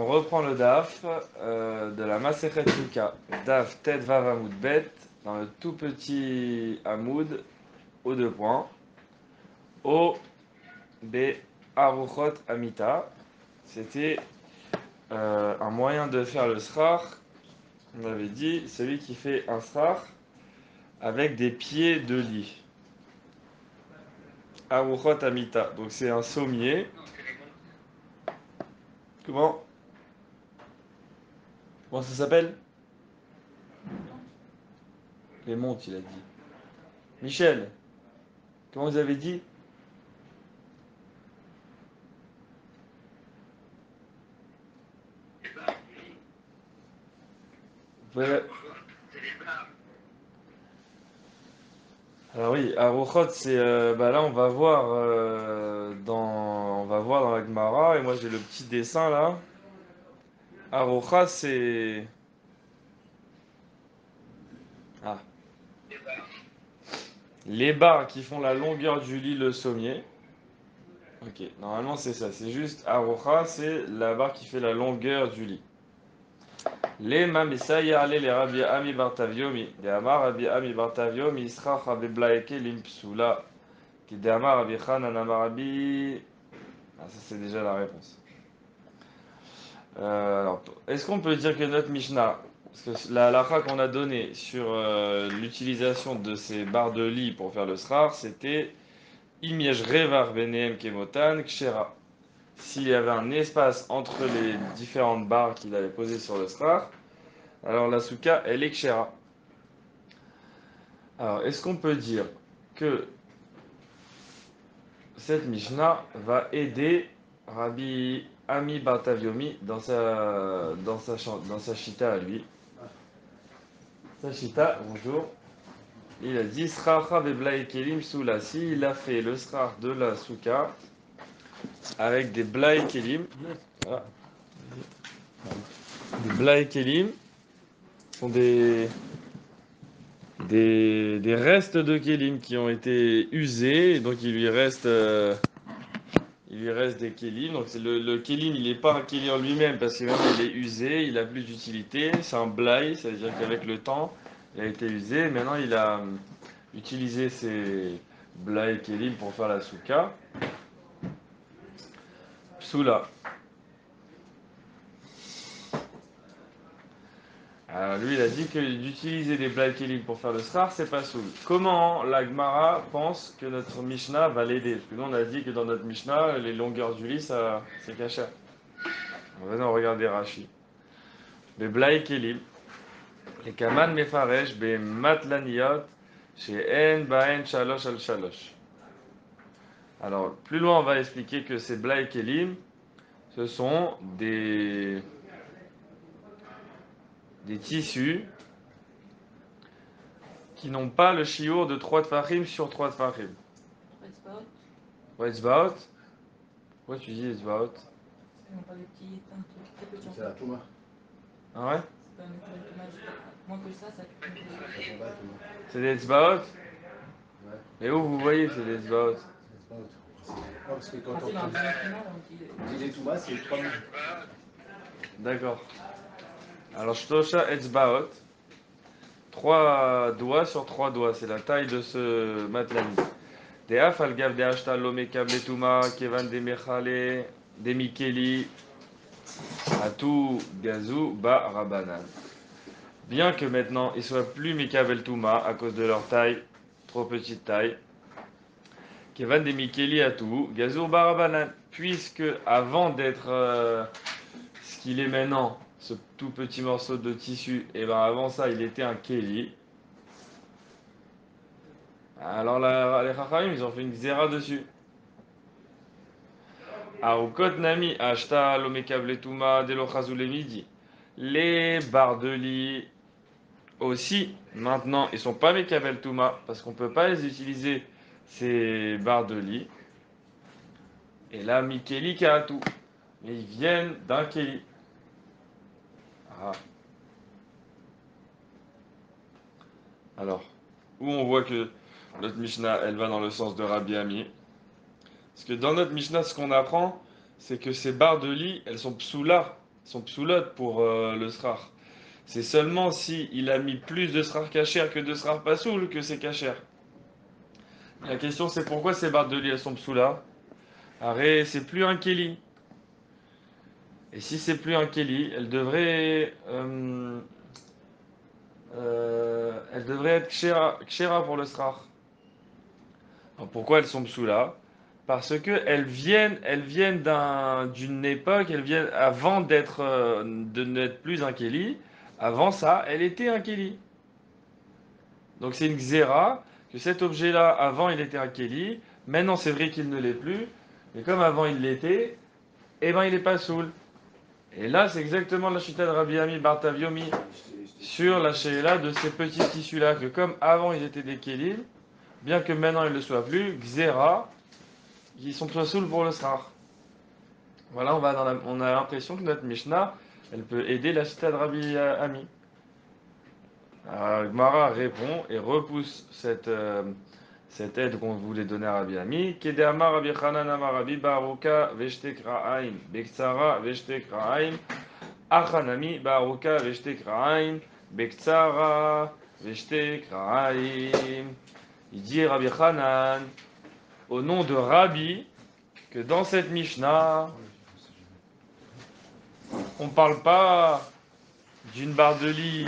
on reprend le daf de la Masechet Suka, daf Tet Vav Amoud Bet, dans le tout petit Amoud, aux deux points, O B Aruchot Amita. C'était un moyen de faire le srar. On avait dit celui qui fait un srar avec des pieds de lit. Aruchot Amita, donc c'est un sommier. Comment ça s'appelle? Les montes, il a dit. Michel, comment vous avez dit? Voilà. Alors oui, Aruchot, c'est là on va voir dans la Gemara, et moi j'ai le petit dessin là. Arucha, c'est ah, les barres qui font la longueur du lit, le sommier. Ok, normalement c'est ça, c'est juste Arucha, c'est la barre qui fait la longueur du lit. Les mamisa yarle les Rabbi Ami Bartaviomi, de Amar Rabbi Ami Bartaviomi, Isra Chabeblaeke Limpsula, qui de Amar Rabbi Chanan Amar Rabbi. Ah, ça c'est déjà la réponse. Alors, est-ce qu'on peut dire que notre Mishnah, parce que la halakha qu'on a donnée sur l'utilisation de ces barres de lit pour faire le srar, c'était Imiesh Revar Benehem Kemotan Kshera. S'il y avait un espace entre les différentes barres qu'il avait posées sur le srar, alors la souka, elle est Kshera. Alors, est-ce qu'on peut dire que cette Mishnah va aider Rabbi Ami Bartaviomi dans sa shita à lui? Sachita, bonjour. Il a dit Sracha Beblae Kelim Soula. Si il a fait le srar de la souka avec des Blae Kelim, voilà. Des Blae Kelim sont des restes de Kelim qui ont été usés, et donc il lui reste des Kelim. Donc le Kelim, il n'est pas un Kelim en lui-même parce que maintenant il est usé, il a plus d'utilité. C'est un Blae, ça veut dire qu'avec le temps, il a été usé. Maintenant, il a utilisé ses Blae Kelim pour faire la souka. Psoula. Alors lui, il a dit que d'utiliser des Blae Kelim pour faire le srar, c'est pas soul. Comment la Gemara pense que notre Mishnah va l'aider? Parce que nous, on a dit que dans notre Mishnah, les longueurs du lit, ça, c'est caché. Maintenant, regardez Rashi. Les Blae Kelim. Les Kaman Mefaresh, be Matlaniot, chez En Baen Shalosh al Shalosh. Alors, plus loin, on va expliquer que ces Blae Kelim, ce sont des tissus qui n'ont pas le chiour de 3 tfachim sur 3 tfachim. Etzbaot. Pourquoi tu dis Etzbaot? Ils n'ont pas des petits, un truc très petit. C'est la Touma. Ah ouais? C'est pas une méthode de Touma. Moins que ça fait une méthode. C'est des Etzbaot? Ouais. Mais où vous voyez c'est des Etzbaot? Non, parce que quand on dit les Touma, c'est 3 minutes. D'accord. Alors, Shtosha Etzbaot. 3 doigts sur 3 doigts, c'est la taille de ce matlani. Des afal gav de ashtal lome kable tuma kevan de mechale de mikeli atu gazu ba rabanan. Bien que maintenant ils soient plus mikabel tuma à cause de leur taille, trop petite taille. Kevan de mikeli atu gazu ba rabanan, puisque avant d'être ce qu'il est maintenant, ce tout petit morceau de tissu, et ben avant ça il était un keli. Alors les Chachamim, ils ont fait une xéra dessus. Arukot nami ashta lomekabletuma delochazulemidi. Les barres de lit aussi, maintenant, ils sont pas mekabel touma parce qu'on peut pas les utiliser ces barres de lit. Et là, mikeli kaatu. Mais ils viennent d'un keli. Ah. Alors, où on voit que notre Mishnah, elle va dans le sens de Rabbi Ami. Parce que dans notre Mishnah, ce qu'on apprend, c'est que ces barres de lit, elles sont psoula sont psoulotes pour le srar. C'est seulement si il a mis plus de srar kacher que de srar pasoul que c'est kacher. La question c'est pourquoi ces barres de lit elles sont psoulas? Arrête, c'est plus un keli. Et si c'est plus un keli, elle devrait être kshera pour le srar. Alors pourquoi elles sont psoulas? Parce que elles viennent d'une époque, elles viennent avant de n'être plus un keli. Avant ça, elle était un keli. Donc c'est une xéra, que cet objet-là, avant il était un keli, maintenant c'est vrai qu'il ne l'est plus, mais comme avant il l'était, eh ben il n'est pas soul. Et là c'est exactement la chita de Rabbi Ami Bartaviomi sur la sheila de ces petits tissus-là, que comme avant ils étaient des kelim, bien que maintenant ils ne le soient plus, xéra, ils sont pas soul pour le srar. Voilà, on a l'impression que notre Mishnah, elle peut aider la chita de Rabbi Ami. Alors, Gmara répond et repousse cette aide qu'on voulait donner à Rabbi Ami. Kedeamar Rabbi Chanan Amar Rabbi Baruka Veshtek Ra'aim Bektsara Veshtek Ra'aim Achanami Baruka Veshtek Ra'aim Bektsara Veshtek Ra'aim. Il dit Rabbi Chanan au nom de Rabbi que dans cette Mishnah on ne parle pas d'une barre de lit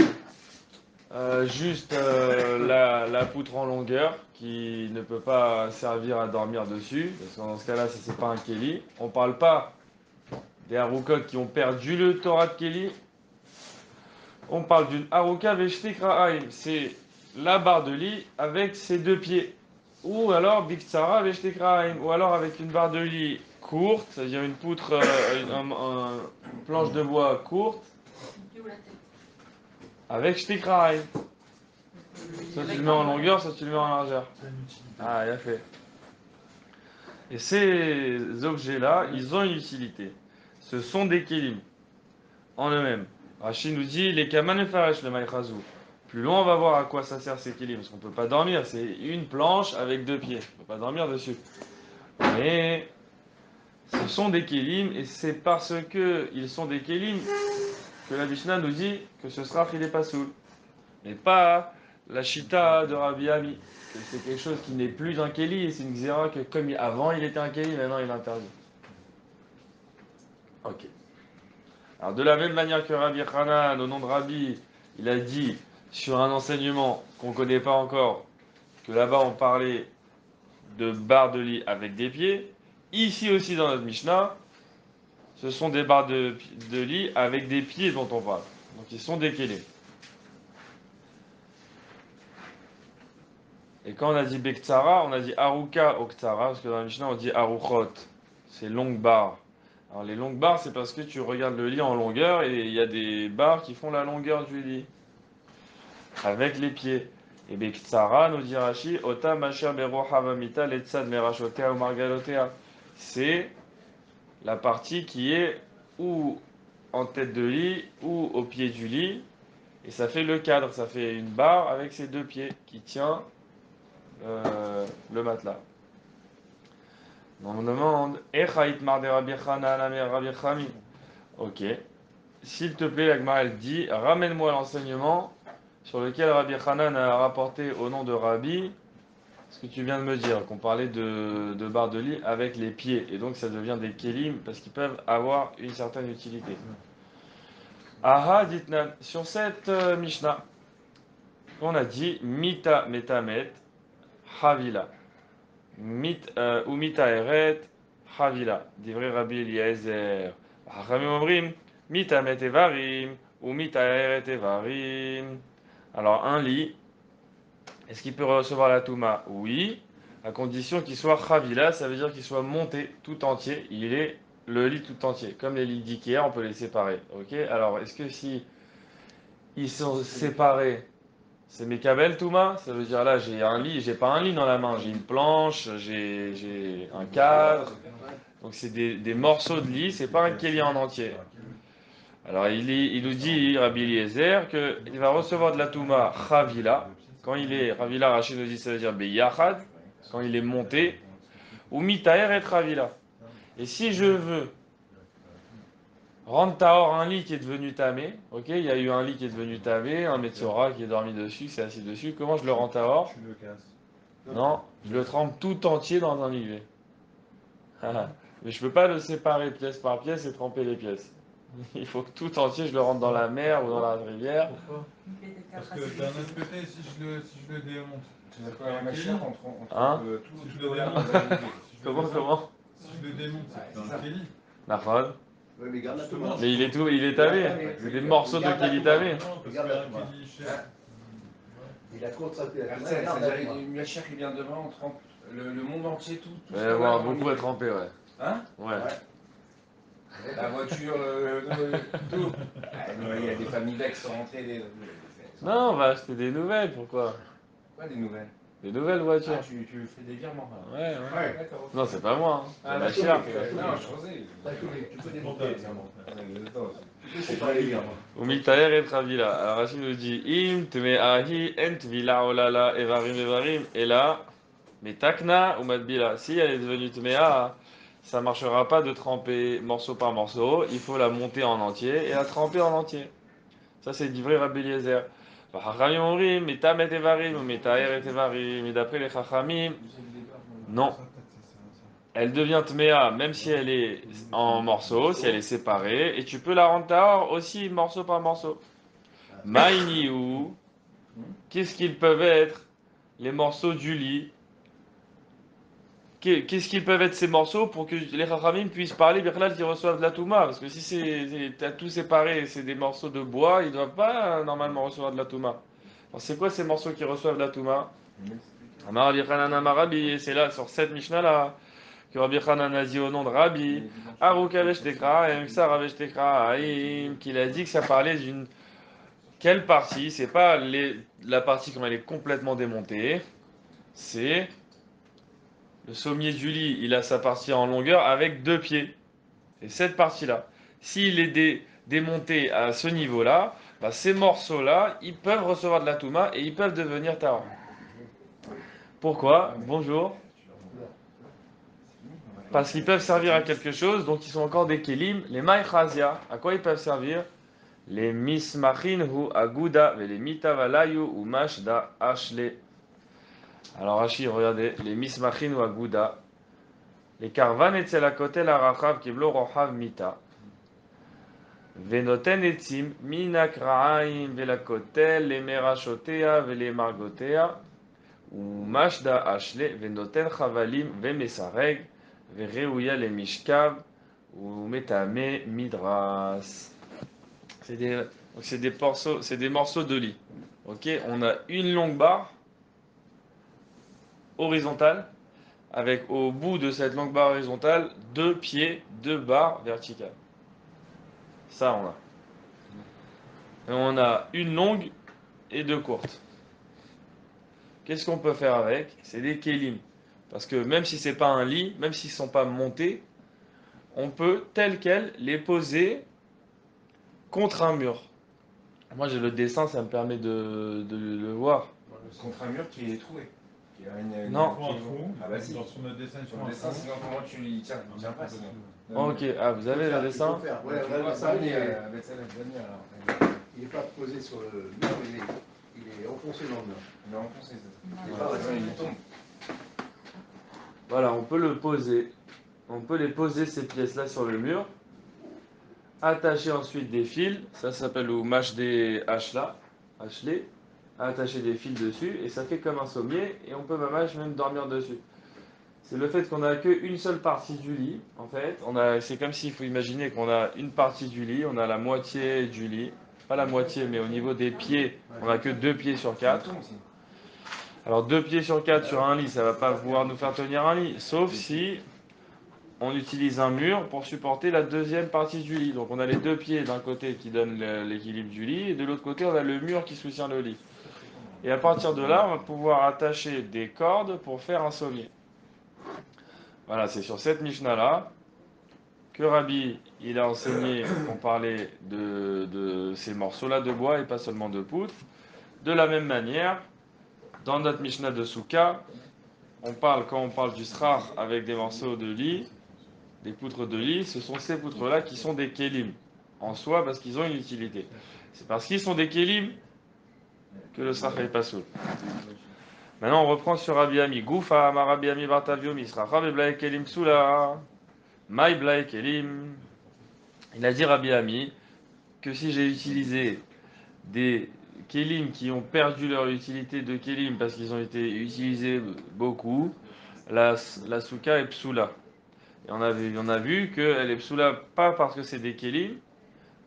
juste la poutre en longueur qui ne peut pas servir à dormir dessus, parce que dans ce cas-là, ça c'est pas un Kéli. On parle pas des Haroukot qui ont perdu le Torah de Kéli. On parle d'une Harouka Veshtik Ra'aim. C'est la barre de lit avec ses deux pieds. Ou alors Biktsara Veshtik Ra'aim. Ou alors avec une barre de lit courte, c'est-à-dire une poutre, une planche de bois courte, avec Shtik Ra'aim. Soit tu le mets en longueur, soit tu le mets en largeur. Ah, il a fait. Et ces objets-là, ils ont une utilité. Ce sont des kélim en eux-mêmes. Rachid nous dit les kamanefaresh le maïchazou. Plus loin, on va voir à quoi ça sert ces kélim. Parce qu'on ne peut pas dormir. C'est une planche avec deux pieds. On ne peut pas dormir dessus. Mais ce sont des kélim et c'est parce que ils sont des kélim que la Mishnah nous dit que ce sera il est pas soul. Mais pas la chita de Rabbi Ami. C'est quelque chose qui n'est plus un Kéli et c'est une xéra que comme avant il était un Kéli, maintenant il est interdit. Ok. Alors de la même manière que Rabbi Hanan, au nom de Rabbi, il a dit sur un enseignement qu'on ne connaît pas encore, que là-bas on parlait de barres de lit avec des pieds. Ici aussi dans notre Mishnah, ce sont des barres de lit avec des pieds dont on parle. Donc ils sont des Kéli. Et quand on a dit Bektsara, on a dit Aruka Oktsara, parce que dans la Mishnah on dit Aruchot, c'est longue barre. Alors les longues barres, c'est parce que tu regardes le lit en longueur et il y a des barres qui font la longueur du lit, avec les pieds. Et Bektsara, nous dit Rashi, Ota Masher Bero Havamita Letzad Merashotea ou Margalotea. C'est la partie qui est ou en tête de lit ou au pied du lit, et ça fait le cadre, ça fait une barre avec ses deux pieds qui tient le matelas. On me demande Echaït Marde Rabbi Chanan Amer Rabbi Chami. Ok. S'il te plaît, la Gemara elle dit ramène-moi l'enseignement sur lequel Rabbi Chanan a rapporté au nom de Rabbi ce que tu viens de me dire, qu'on parlait de barres de lit avec les pieds. Et donc ça devient des kélim parce qu'ils peuvent avoir une certaine utilité. Aha ditnan. Sur cette Mishnah, on a dit Mita Metamet Havila. Umita eret Havila. Divrei Rabbi Eliezer. Chachamim omrim Mita met evarim Umita eret evarim. Alors un lit, est-ce qu'il peut recevoir la touma? Oui, à condition qu'il soit Havila, ça veut dire qu'il soit monté tout entier. Il est le lit tout entier. Comme les lits d'Ikea, on peut les séparer. Ok. Alors est-ce que si ils sont séparés, c'est Mekabel Touma? Ça veut dire là, j'ai un lit, j'ai pas un lit dans la main, j'ai une planche, j'ai un cadre. Donc c'est des morceaux de lit, c'est pas un kéli en entier. Alors il nous dit, Rabbi Eliezer, qu'il va recevoir de la Touma Chavila. Quand il est, Chavila, Rachid nous dit, ça veut dire Beyachad, quand il est monté, ou Mitaer et Chavila. Et si je veux Rendre tahor un lit qui est devenu tamé. Ok, il y a eu un lit qui est devenu tamé, un Metzora qui est dormi dessus, qui s'est assis dessus. Comment je le rends tahor? Tu le casses. Non, je le trempe tout entier dans un livret. Mais je peux pas le séparer pièce par pièce et tremper les pièces. Il faut que tout entier je le rentre dans la mer ou dans la rivière. Pourquoi? Une pièce de Parce quatre que d'un autre côté, si je le démonte, Tu vas pas la machine, on trompe Hein tout, Si tout je le voilà, démonte. on va éviter. Comment? si je le démonte, c'est c'est un ça. Kelly. Nahon. Oui, mais garde la Justement. tomate. Mais il est tamé. C'est des morceaux de Kelly tamé. Non, parce Regarde qu'un la Kelly cher. Il a contracté la tomate. Personne, Garde la c'est-à-dire tomate. une machine qui vient demain, on trempe le monde entier, tout. Il va y avoir beaucoup à tremper, ouais. Hein? Ouais. La voiture, tout. Ah, non, il y a des familles là qui sont rentrées. Non, on va acheter des nouvelles, pourquoi? Quoi, des nouvelles? Des nouvelles voitures. Ah, tu fais des virements là. Ouais, ouais. Ouais, d'accord. Ok. Non, c'est pas moi, hein. C'est Ah, ma d'accord, chère. ok. Non, je faisais. Tu peux démonter les virements. Tu peux C'est séparer pas les lui. virements. Umitaer et Travila. Alors Rachid nous dit Im tmeahi ent vila olala evarim evarim. Et là, mais takna ou matbila. Si elle est devenue tmea, ça marchera pas de tremper morceau par morceau. Il faut la monter en entier et la tremper en entier. Ça, c'est livré Rabbi Eliezer. Chachamim omrim, metamet evarim ou metaer et evarim. Et d'après les Chachamim, non. Elle devient tmea même si elle est en morceaux, si elle est séparée. Et tu peux la rendre tahor aussi morceau par morceau. Maïni ou qu'est-ce qu'ils peuvent être les morceaux du lit? Qu'est-ce qu'ils peuvent être ces morceaux pour que les Chachamim puissent parler Birlal qui reçoivent de la Touma? Parce que si t'as tout séparé, c'est des morceaux de bois, ils doivent pas normalement recevoir de la Touma. Alors c'est quoi ces morceaux qui reçoivent de la Touma? Amar Rabbi Chanan Amar Rabbi, et c'est là sur cette Mishnah là que Rabbi Chanan a dit au nom de Rabbi, Arukavesh Tekra, et ça Ravesh Tekra, Aïm, qu'il a dit que ça parlait d'une quelle partie? C'est pas la partie quand elle est complètement démontée, c'est le sommier du lit, il a sa partie en longueur avec deux pieds. Et cette partie-là, s'il est démonté à ce niveau-là, bah, ces morceaux-là, ils peuvent recevoir de la touma et ils peuvent devenir tahor. Pourquoi? Bonjour. Parce qu'ils peuvent servir à quelque chose, donc ils sont encore des kelim. Les maïchazia, à quoi ils peuvent servir? Les mismachin ou aguda, et les mitavalayu ou mashda ashle. Alors Rachid, regardez, les mismachin ou aguda, les karvan etzel akotel arachav kiblo rochav mita. Venoten etzim minak ra'aim velakotel les merashotea vele margotea ou mashda ashle venoten chavalim vemesareg vereuya le mishkav ou metame midras. C'est des morceaux de lit. Ok, on a une longue barre horizontale avec au bout de cette longue barre horizontale deux pieds, deux barres verticales. Ça on a. Et on a une longue et deux courtes. Qu'est-ce qu'on peut faire avec? C'est des kélim. Parce que même si c'est pas un lit, même s'ils ne sont pas montés, on peut tel quel les poser contre un mur. Moi j'ai le dessin, ça me permet de le voir. Contre un mur qui est troué. Qui a Non. Il faut un trou. Ah bah si. Dans son dessin, il Sur faut le un dessin, trou. sinon comment tu y tiens? Tu tiens pas sinon. Ok, ah vous avez le dessin? Ouais, Ouais, on a le dessin, avec ça, alors. il n'est pas posé sur le mur, il est enfoncé dans le mur. Il est enfoncé, ça. Non. Il tombe. Voilà, on peut le poser. On peut les poser ces pièces-là sur le mur. Attacher ensuite des fils, ça s'appelle ou mâche des hachelet. Attacher des fils dessus et ça fait comme un sommier et on peut même dormir dessus. C'est le fait qu'on n'a qu'une seule partie du lit, en fait. C'est comme s'il faut imaginer qu'on a une partie du lit, on a la moitié du lit. Pas la moitié, mais au niveau des pieds, on n'a que deux pieds sur quatre. Alors deux pieds sur quatre sur un lit, ça va pas pouvoir nous faire tenir un lit, sauf si on utilise un mur pour supporter la deuxième partie du lit. Donc on a les deux pieds d'un côté qui donnent l'équilibre du lit, et de l'autre côté on a le mur qui soutient le lit. Et à partir de là, on va pouvoir attacher des cordes pour faire un sommier. Voilà, c'est sur cette Mishnah-là que Rabbi il a enseigné qu'on parlait de ces morceaux-là de bois et pas seulement de poutres. De la même manière, dans notre Mishnah de Souka, quand on parle du srar avec des morceaux de lit, des poutres de lit, ce sont ces poutres-là qui sont des kélim. en soi parce qu'ils ont une utilité. C'est parce qu'ils sont des kelim que le srach est pas soul. Maintenant, on reprend sur Rabbi Ami. Goufa, ma Rabbi Ami Bartaviomi, sracha beblai kelim psula. Maï blai kelim. Il a dit Rabbi Ami que si j'ai utilisé des kelim qui ont perdu leur utilité de kelim parce qu'ils ont été utilisés beaucoup, la souka est psula. Et on a vu qu'elle est psula pas parce que c'est des kelim,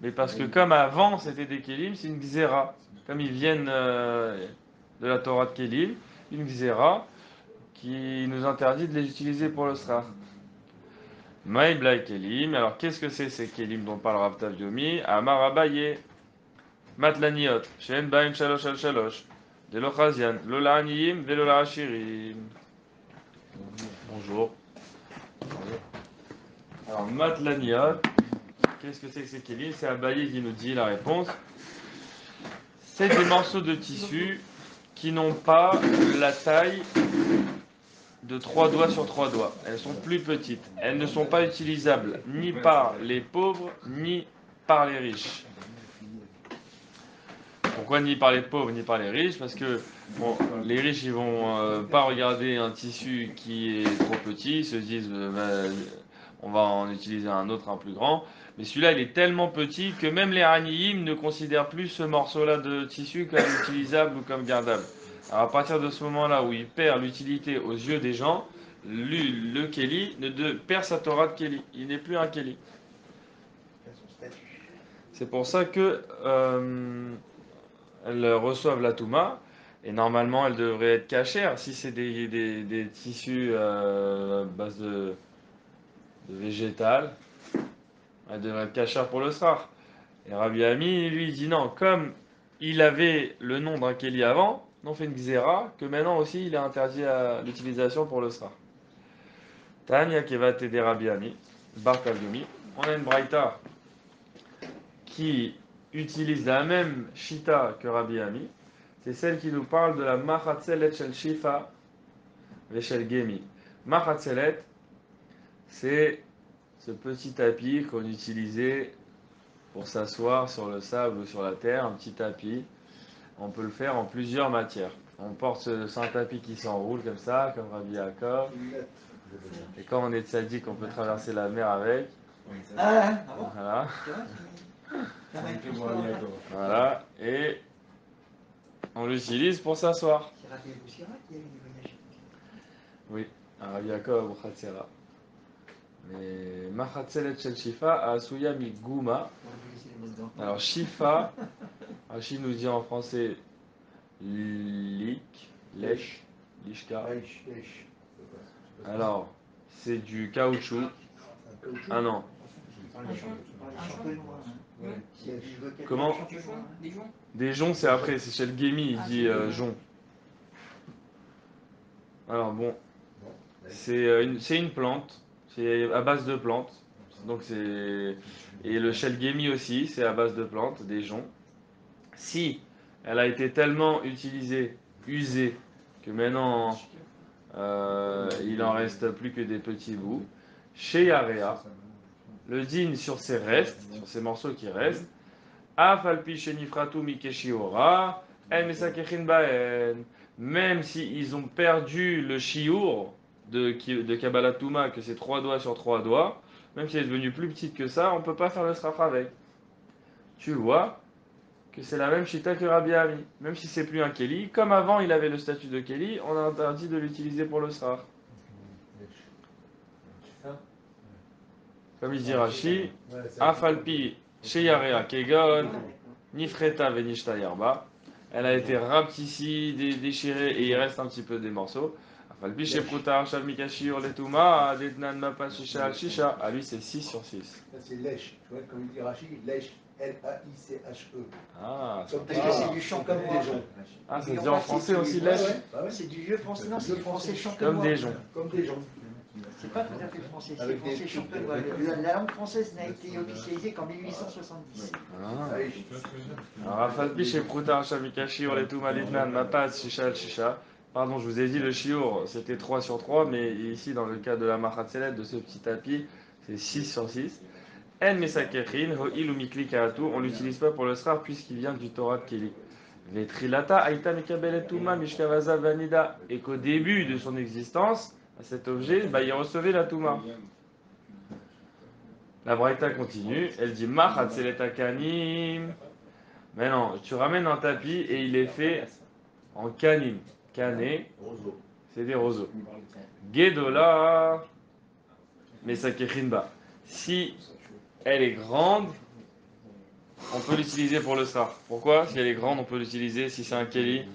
mais parce que comme avant c'était des kelim, c'est une xéra. Comme ils viennent de la Torah de kelim, une xéra qui nous interdit de les utiliser pour le srar. Maï blai kelim. Alors qu'est-ce que c'est ces kelim dont parle Rav Taviomi? Amar Abaye. Matlaniot. Shen baim shalosh al shalosh. De l'ochazian. Lola aniyim ve lola ashirim. Bonjour. Alors matlaniot. Qu'est-ce que c'est que ces kelim? C'est Abaye qui nous dit la réponse. C'est des morceaux de tissu qui n'ont pas la taille de 3 doigts sur 3 doigts. Elles sont plus petites. Elles ne sont pas utilisables ni par les pauvres ni par les riches. Pourquoi ni par les pauvres ni par les riches? Parce que bon, les riches ils vont pas regarder un tissu qui est trop petit, ils se disent on va en utiliser un autre, un plus grand. Mais celui-là il est tellement petit que même les Haniyim ne considèrent plus ce morceau-là de tissu comme utilisable ou comme gardable. Alors à partir de ce moment-là où il perd l'utilité aux yeux des gens, le Kéli perd sa Torah de Kéli. Il n'est plus un Kéli. C'est pour ça que elles reçoivent la Touma et normalement elles devraient être cachères si c'est des tissus à base de végétal. Elles devraient être cachères pour le srar. Et Rabbi Ami lui dit non, comme il avait le nom d'un Kéli avant, on fait une xéra, que maintenant aussi il est interdit à l'utilisation pour le srar. Tanya Keva Tede Rabbi Ami, Bar Kavyomi. On a une braïta qui utilise la même shita que Rabbi Ami. C'est celle qui nous parle de la machatzelet shel shifa veshel gemi. Machatzelet, c'est ce petit tapis qu'on utilisait pour s'asseoir sur le sable ou sur la terre, un petit tapis. On peut le faire en plusieurs matières. On porte c'est un tapis qui s'enroule comme ça, comme Rabbi Yaakov. Et quand on est tzaddik, on peut traverser la mer avec. Voilà. Voilà. Et on l'utilise pour s'asseoir. Oui, un Rabbi Yaakov ou Khatsera. Mais Machatzelet shel Shifa Asuya mi Guma. Alors Shifa, Rachid nous dit en français lèche, lishka. Alors, c'est du caoutchouc. Ah non. Comment? Des joncs, c'est après, c'est chez le Gémi, il dit jonc. Alors bon, c'est une plante, c'est à base de plantes. Donc c'est et le Shelgemi aussi, c'est à base de plantes, des joncs. Si elle a été tellement utilisée, usée, que maintenant il en reste plus que des petits bouts, chez Yarea, le din sur ces restes, sur ces morceaux qui restent, Afalpi shenifratu mikeshiora, en mesakechin baen. Même s'ils ont perdu le shiur de Kabbalah Touma, que c'est 3 doigts sur 3 doigts, même si elle est devenue plus petite que ça, on ne peut pas faire le sraf avec. Tu vois que c'est la même chita que Rabbi Ami. Même si c'est plus un Kéli, comme avant il avait le statut de Kéli, on a interdit de l'utiliser pour le sraf. Comme il dit Rashi, Afalpi sheyarea kegon, nifreta venishta yarba. Elle a été rapetissée, déchirée et il reste un petit peu des morceaux. Afalpi shepruta shav mikashir letuma, detnan mapa shisha al shisha. À lui c'est 6 sur 6. Ça c'est lèche, tu vois, comme il dit Rashi, lèche, L-A-I-C-H-E. Ah, Parce que c'est du chant comme des joncs. Ah, ça se dit en français aussi lèche. C'est du vieux français. Non, c'est du français chant Comme des joncs. Comme des joncs. C'est pas tout à fait français, c'est Avec français des chant trucs, La langue française n'a été officialisée qu'en 1870. Ah. Alors, Afalpi shepruta shav mikashir letuma, detnan mapa shisha al shisha. Pardon, je vous ai dit le shiur, c'était 3 sur 3, mais ici, dans le cas de la machatzelet, de ce petit tapis, c'est 6 sur 6. En mesakechin, ho'il ou mikli ka'atu, on l'utilise pas pour le srar puisqu'il vient du Torah de Keli. Vetrilata aïta mekabelet tuma mishkavaza vanida. Et qu'au début de son existence, à cet objet, bah, il recevait la touma. La Braïta continue, elle dit Machatzeleta kanim. Mais non, tu ramènes un tapis et il est fait en kanim. Kané, c'est des roseaux. Gedola, mais ça ba. Si elle est grande, on peut l'utiliser pour le srar. Pourquoi? Si elle est grande, on peut l'utiliser si c'est un keli.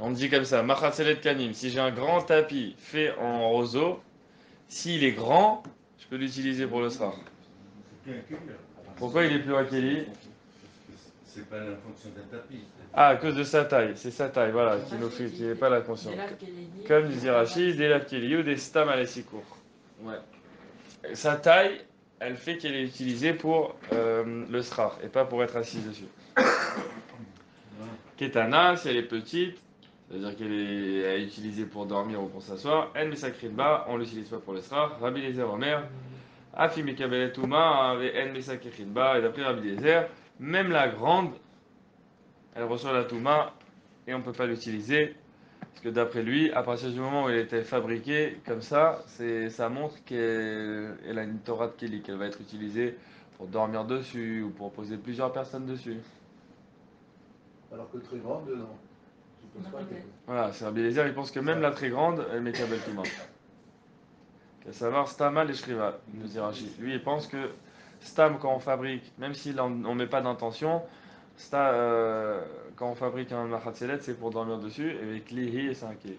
On dit comme ça, Machatzelet kanim. Si j'ai un grand tapis fait en roseau, s'il est grand, je peux l'utiliser pour le srar. Pourquoi il est plus un keli? C'est pas la fonction d'un tapis. Ah, à cause de sa taille, c'est sa taille, voilà, qui nous fait, qui n'est pas la conscience. Comme disait Rachid, des laves keli ou des stam à la court. Ouais. Sa taille, elle fait qu'elle est utilisée pour le srar et pas pour être assise dessus. Ketana, si elle est petite, c'est-à-dire qu'elle est utilisée pour dormir ou pour s'asseoir, elle met sa bas, on l'utilise pas pour le srar. Rabbi Lezer Omer, Afi Mekabelet Touma, elle met sa bas, et d'après Rabbi Lezer, même la grande, elle reçoit la touma et on ne peut pas l'utiliser. Parce que d'après lui, à partir du moment où elle était fabriquée comme ça montre qu'elle a une Torah de Keli, qu'elle va être utilisée pour dormir dessus ou pour poser plusieurs personnes dessus. Alors que très grande, non. Je pense pas que... Voilà, c'est Rabbi Eliezer, il pense que même la très grande, elle met Kabel Touma. Qu'à savoir Stamal et Shriva, nous dit Rashi. Lui, il pense que Stam, quand on fabrique, même si on ne met pas d'intention, quand on fabrique un machatzelet, c'est pour dormir dessus, et avec lihi, c'est un kli.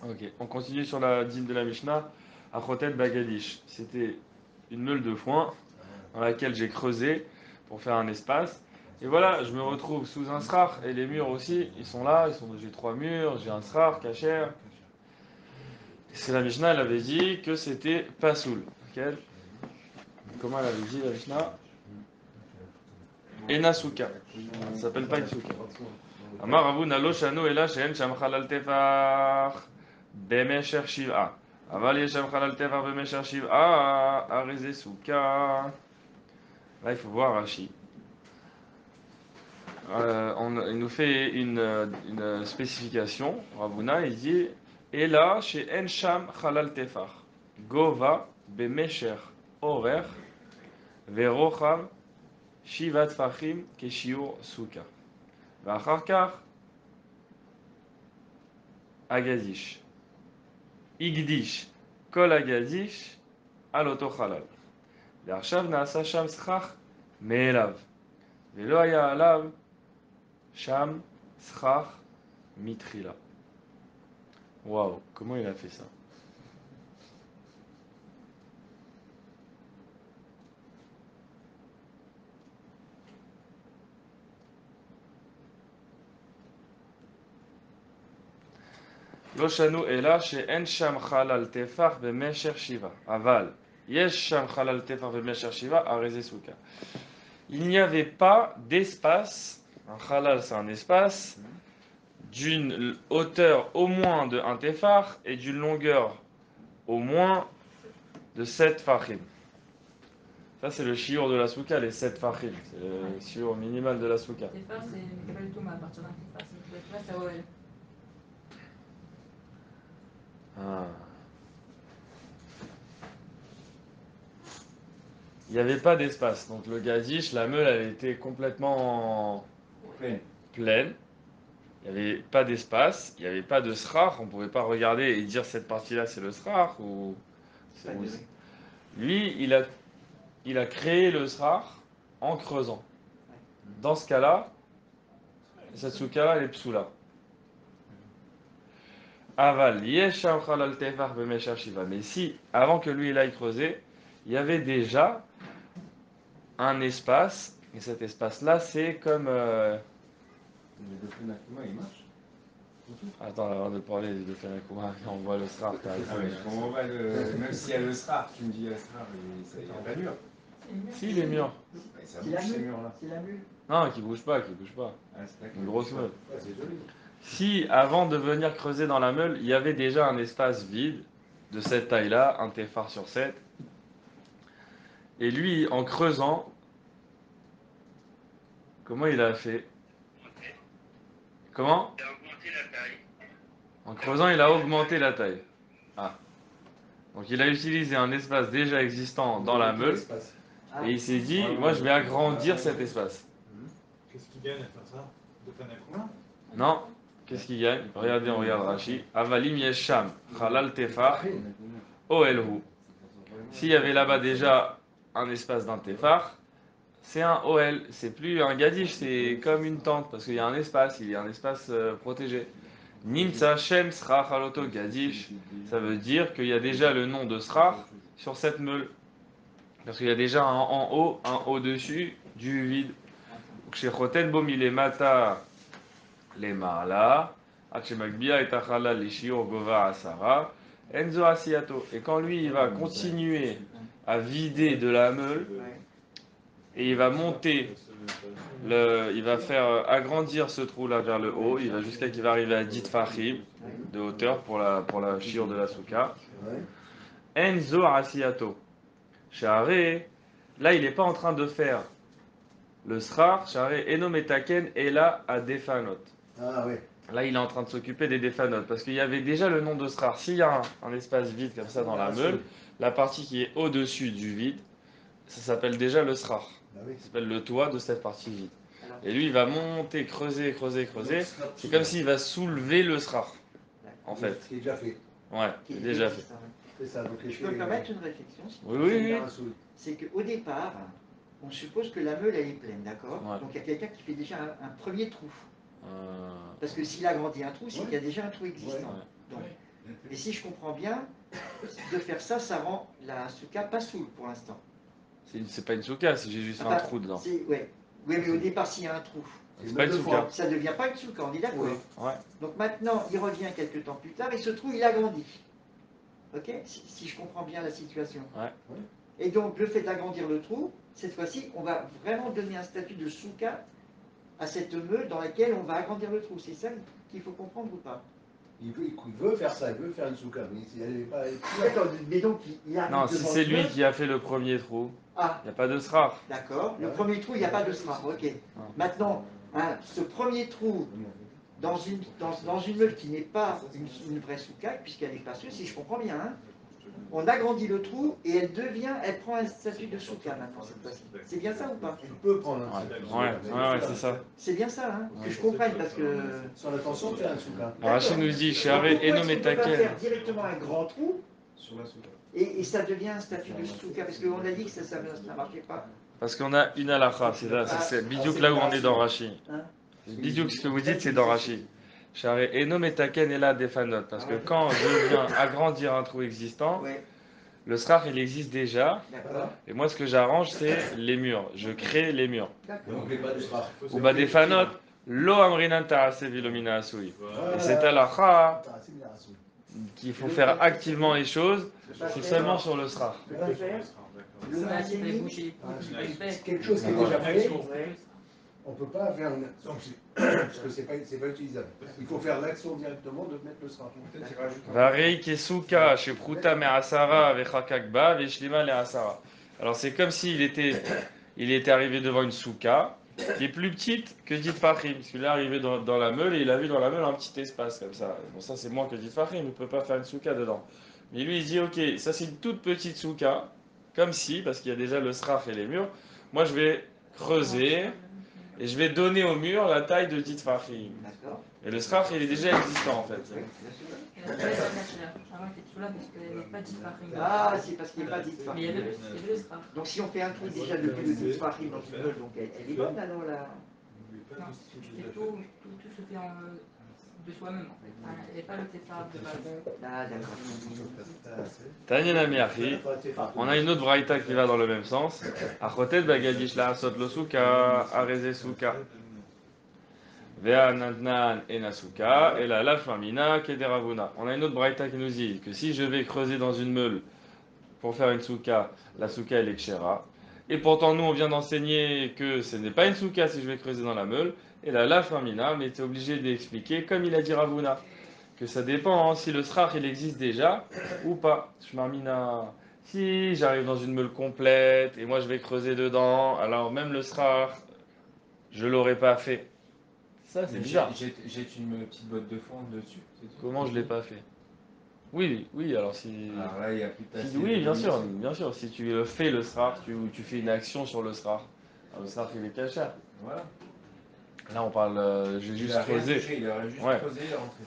Ok, on continue sur la dîme de la Mishnah. Achotet Bagadish. C'était une meule de foin dans laquelle j'ai creusé pour faire un espace. Et voilà, je me retrouve sous un srar, et les murs aussi, ils sont là, j'ai 3 murs, j'ai un srar, kacher. C'est la Mishnah, elle avait dit que c'était pasoul. Okay. Comment elle avait dit la Mishnah? Enasuka. Ça ne s'appelle pas une souka. Amar Ravu nalo shanu ela she'en sham chalal tefach bemesher shiv'a. Aval yeshem chalal tefach bemesher shiv'a areze souka. Là, il faut voir Rashi. Il nous fait une spécification. Ravuna, il dit Ela she'en sham chalal tefach. Gova bemesher orer verocham shivat fachim keshiur souka. ואחר כך, הגדיש. הקדיש כל הגדיש על אותו חלל. ועכשיו נעשה שם סכך מאליו. ולא היה עליו שם סכך מתחילה. וואו, comment il a fait ça? לא שנו אלא שאין שם חלל טפח במשך 7. אבל יש שם חלל טפח במשך 7, הרי זה סוכה. Il n'y avait pas d'espace, un halal c'est un espace, d'une hauteur au moins de 1 tefar et d'une longueur au moins de 7 fachim. Ça c'est le shiur de la souka, les 7 fachim. C'est le shiur minimal de la souka. Tefar, c'est Mikabel Touma. À partir d'un tefar, c'est Mikabel Touma, c'est OL. Ah. Il n'y avait pas d'espace. Donc le gazish, la meule, elle était complètement pleine. Il n'y avait pas d'espace. Il n'y avait pas de srar. On ne pouvait pas regarder et dire cette partie-là c'est le srar. Lui, il a créé le srar en creusant. Dans ce cas-là, cette souka-là, elle est psoula. Aval, yesham chalal tefar b'meshar shiva. Mais si, avant que lui il aille creuser, il y avait déjà un espace, et cet espace-là, c'est comme. Le Dokun il marche. Attends, avant de parler du Dokun on voit le srar. Même s'il y a le srar, tu me dis le srar, il n'y a pas dur. Si, les murs. Ça C'est bouge la ces mule. murs-là. C'est la mule. Non, qui bouge pas. Ah, c'est d'accord. Une grosse meule. Ouais, c'est joli. Si, avant de venir creuser dans la meule, il y avait déjà un espace vide, de cette taille-là, un téphar sur 7. Et lui, en creusant, comment il a fait? Comment? En creusant, il a augmenté la taille. Ah. Donc il a utilisé un espace déjà existant dans la meule, Ah, et il s'est dit, moi je vais agrandir cet espace. Qu'est-ce qu'il gagne à faire ça? De faire un coin? Non? Qu'est-ce qu'il gagne? Regardez, on regarde Rashi. Avalim yesham, halal tefar, oelhu. S'il y avait là-bas déjà un espace d'un tefar, c'est un OL, c'est plus un gadish, c'est comme une tente, parce qu'il y a un espace, il y a un espace protégé. Nimsa Shem Srach Haloto Gadish, ça veut dire qu'il y a déjà le nom de Srach sur cette meule. Parce qu'il y a déjà un en haut, un au-dessus du vide. Chez Choten Bomile Mata les Marla, Akshemagbia et Achala les Shiur Gova Asara, Enzo Asiato. Et quand lui, il va continuer à vider de la meule, et il va monter, il va faire agrandir ce trou-là vers le haut, il va jusqu'à qu'il va arriver à 10 fachim de hauteur pour la shiur de la souka. Enzo Asiato. Share, là il n'est pas en train de faire le srar, Share Enometaken et là à Defanot. Ah oui. Là il est en train de s'occuper des Defanot parce qu'il y avait déjà le nom de srar. S'il y a un espace vide comme ça dans la meule, la partie qui est au-dessus du vide, ça s'appelle déjà le srar. Ça s'appelle le toit de cette partie vide. Et lui, il va monter, creuser, creuser, creuser. C'est comme s'il va soulever le srar, en fait. Ce qui est déjà fait. Ouais, qui est c'est déjà fait. C'est ça. Donc, Je peux me permettre une réflexion si Oui, oui, oui. C'est qu'au départ, on suppose que la meule elle est pleine, d'accord? Ouais. Donc il y a quelqu'un qui fait déjà un premier trou. Euh, Parce que s'il agrandit un trou, c'est qu'il y a déjà un trou existant. Ouais. Donc, et si je comprends bien, de faire ça, ça rend la souka pas soule pour l'instant. c'est pas une souka, c'est j'ai juste fait un trou dedans. Ouais. Oui, mais au départ, s'il y a un trou, C'est pas une souka. ça ne devient pas une souka, on est d'accord. Ouais. Donc maintenant, il revient quelques temps plus tard et ce trou, il agrandit. Ok? Si je comprends bien la situation. Ouais. Et donc, le fait d'agrandir le trou, cette fois-ci, on va vraiment donner un statut de souka à cette meule dans laquelle on va agrandir le trou. C'est ça qu'il faut comprendre ou pas? Il veut faire ça, il veut faire une souka, mais si elle n'est pas. D'accord, mais donc il arrive Non, si devant c'est le lui meule. qui a fait le premier trou, Ah, il n'y a pas de srar. d'accord. Le premier trou, il n'y a pas de srar. Ok. Maintenant, hein, ce premier trou dans une meule qui n'est pas une vraie souka, puisqu'elle est spacieuse, si je comprends bien, hein, on agrandit le trou et elle prend un statut de souka maintenant cette fois-ci. C'est bien ça ou pas? Tu peux prendre un Ouais, c'est ça. C'est bien ça, hein, que je comprenne parce que. Sans l'intention de faire un souka. Rachid nous dit, Donc, Share pourquoi est-ce qu'on peut pas Enometaken. faire directement un grand trou Sur la souka. et ça devient un statut de souka? Parce qu'on a dit que ça ne marchait pas. Parce qu'on a une halakha, c'est Bidiouk là où on est dans Rashi. Hein? Bidiouk, ce que vous dites, c'est dans Rashi. Share Enometaken et là Defanot. Parce que quand je viens agrandir un trou existant, Ouais, le srar il existe déjà. d'accord. Et moi, ce que j'arrange, c'est les murs. Je crée les murs. D'accord. Donc, les pas de sera. Ou bah des fanot, lo amrinan ta'ase vilomina asui. Et c'est halakha qu'il faut faire activement les choses, c'est seulement sur le srar. Le pas faire, le Ça, il massé, fallait bouger. Il fallait- C'est quelque chose qui est déjà fait. ouais. On ne peut pas faire une. Parce que c'est pas utilisable. Il faut faire l'action directement de mettre le sera. Varei kesuka chez Pruta me asara vechakakba veshlima le asara. Alors c'est comme s'il était arrivé devant une souka qui est plus petite que Dit Fahim. Parce qu'il est arrivé dans la meule et il a vu dans la meule un petit espace comme ça. Bon, ça c'est moins que Dit Fahim, il ne peut pas faire une souka dedans. Mais lui il dit ok, ça c'est une toute petite souka, comme si, parce qu'il y a déjà le sraf et les murs, moi je vais creuser et je vais donner au mur la taille de Dit Fahim. D'accord. Et le sraf il est déjà existant en fait. Oui, bien sûr. Il a fait la machine. Charles était tout là parce qu'il n'y a pas de farim. Ah, c'est parce qu'il n'y a pas dit Mais il y avait le sera. Donc si on fait un trou déjà depuis le dit farim dans une meule, donc elle est bonne alors là. Non, tout se fait de soi-même en fait. Il n'y a pas le téphar de base. Ah, d'accord. Tanya Namiachi, on a une autre braïta qui va dans le même sens. Achotet bagadish la asot lo suka, areze suka. Vea nantnan enasuka, et la lafamina kederavuna. On a une autre braïta qui nous dit que si je vais creuser dans une meule pour faire une souka, la souka elle est kshera. Et pourtant nous on vient d'enseigner que ce n'est pas une souka si je vais creuser dans la meule. Et la lafamina, mais tu es obligé d'expliquer comme il a dit Ravuna. que ça dépend hein, si le srach il existe déjà ou pas. Shmarmina. Si j'arrive dans une meule complète et moi je vais creuser dedans, alors même le srach, je l'aurais pas fait. Ça c'est Mais bizarre. J'ai une petite botte de foin dessus. c'est tout. Comment je l'ai pas fait? Oui, oui, alors si. Alors là, il n'y a plus de tasse. Oui, bien sûr, bien sûr. Si tu fais le srach, tu fais une action sur le srach. Alors, le srach il est caché. Voilà. Là on parle, j'ai Il juste a rien creusé. touché, il aurait juste Ouais. creusé et rentré.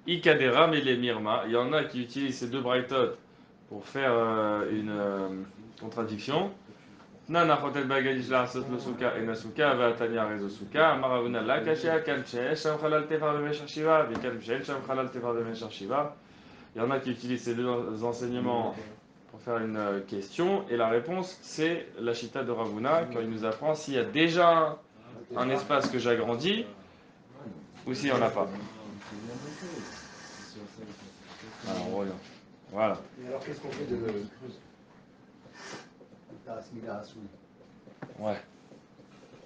Ikadera mais les mirma. Il y en a qui utilisent ces deux braïtot pour faire une contradiction. Nana hotel bagadish la asot lo suka et nasuka va tanya rezo suka maravuna la kashia kanche sham khalal tefar bemeshar shiva vikan shen sham khalal tefar bemeshar shiva. Il y en a qui utilisent ces deux enseignements pour faire une question et la réponse c'est la chita de Ravuna quand il nous apprend s'il y a déjà un espace que j'agrandis ou s'il n'y en a pas. Alors on revient. Voilà. Et alors, qu'est-ce qu'on fait de creuse Ouais.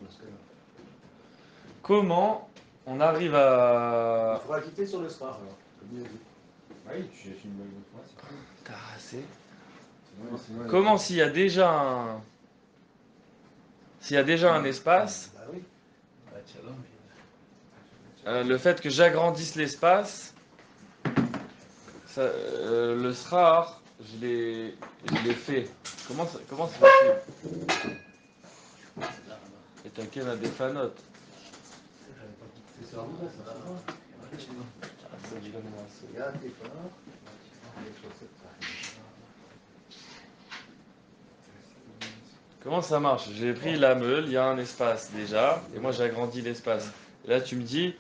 Dans ce cas-là. Comment on arrive Il à. faudra quitter sur le srach, alors. Comme il a dit. Oui, tu jettes une botte de foin, c'est tout. T'as assez. C'est vrai. Comment s'il y a déjà un. S'il y a déjà un espace, Bah oui. le fait que j'agrandisse l'espace, le srar, je l'ai fait. Comment c'est possible? Et t'inquiète à des fanotes. C'est ça, ça. Regarde, t'es fort. Comment ça marche? J'ai pris la meule, il y a un espace déjà, et moi j'ai agrandi l'espace. Et là tu me dis,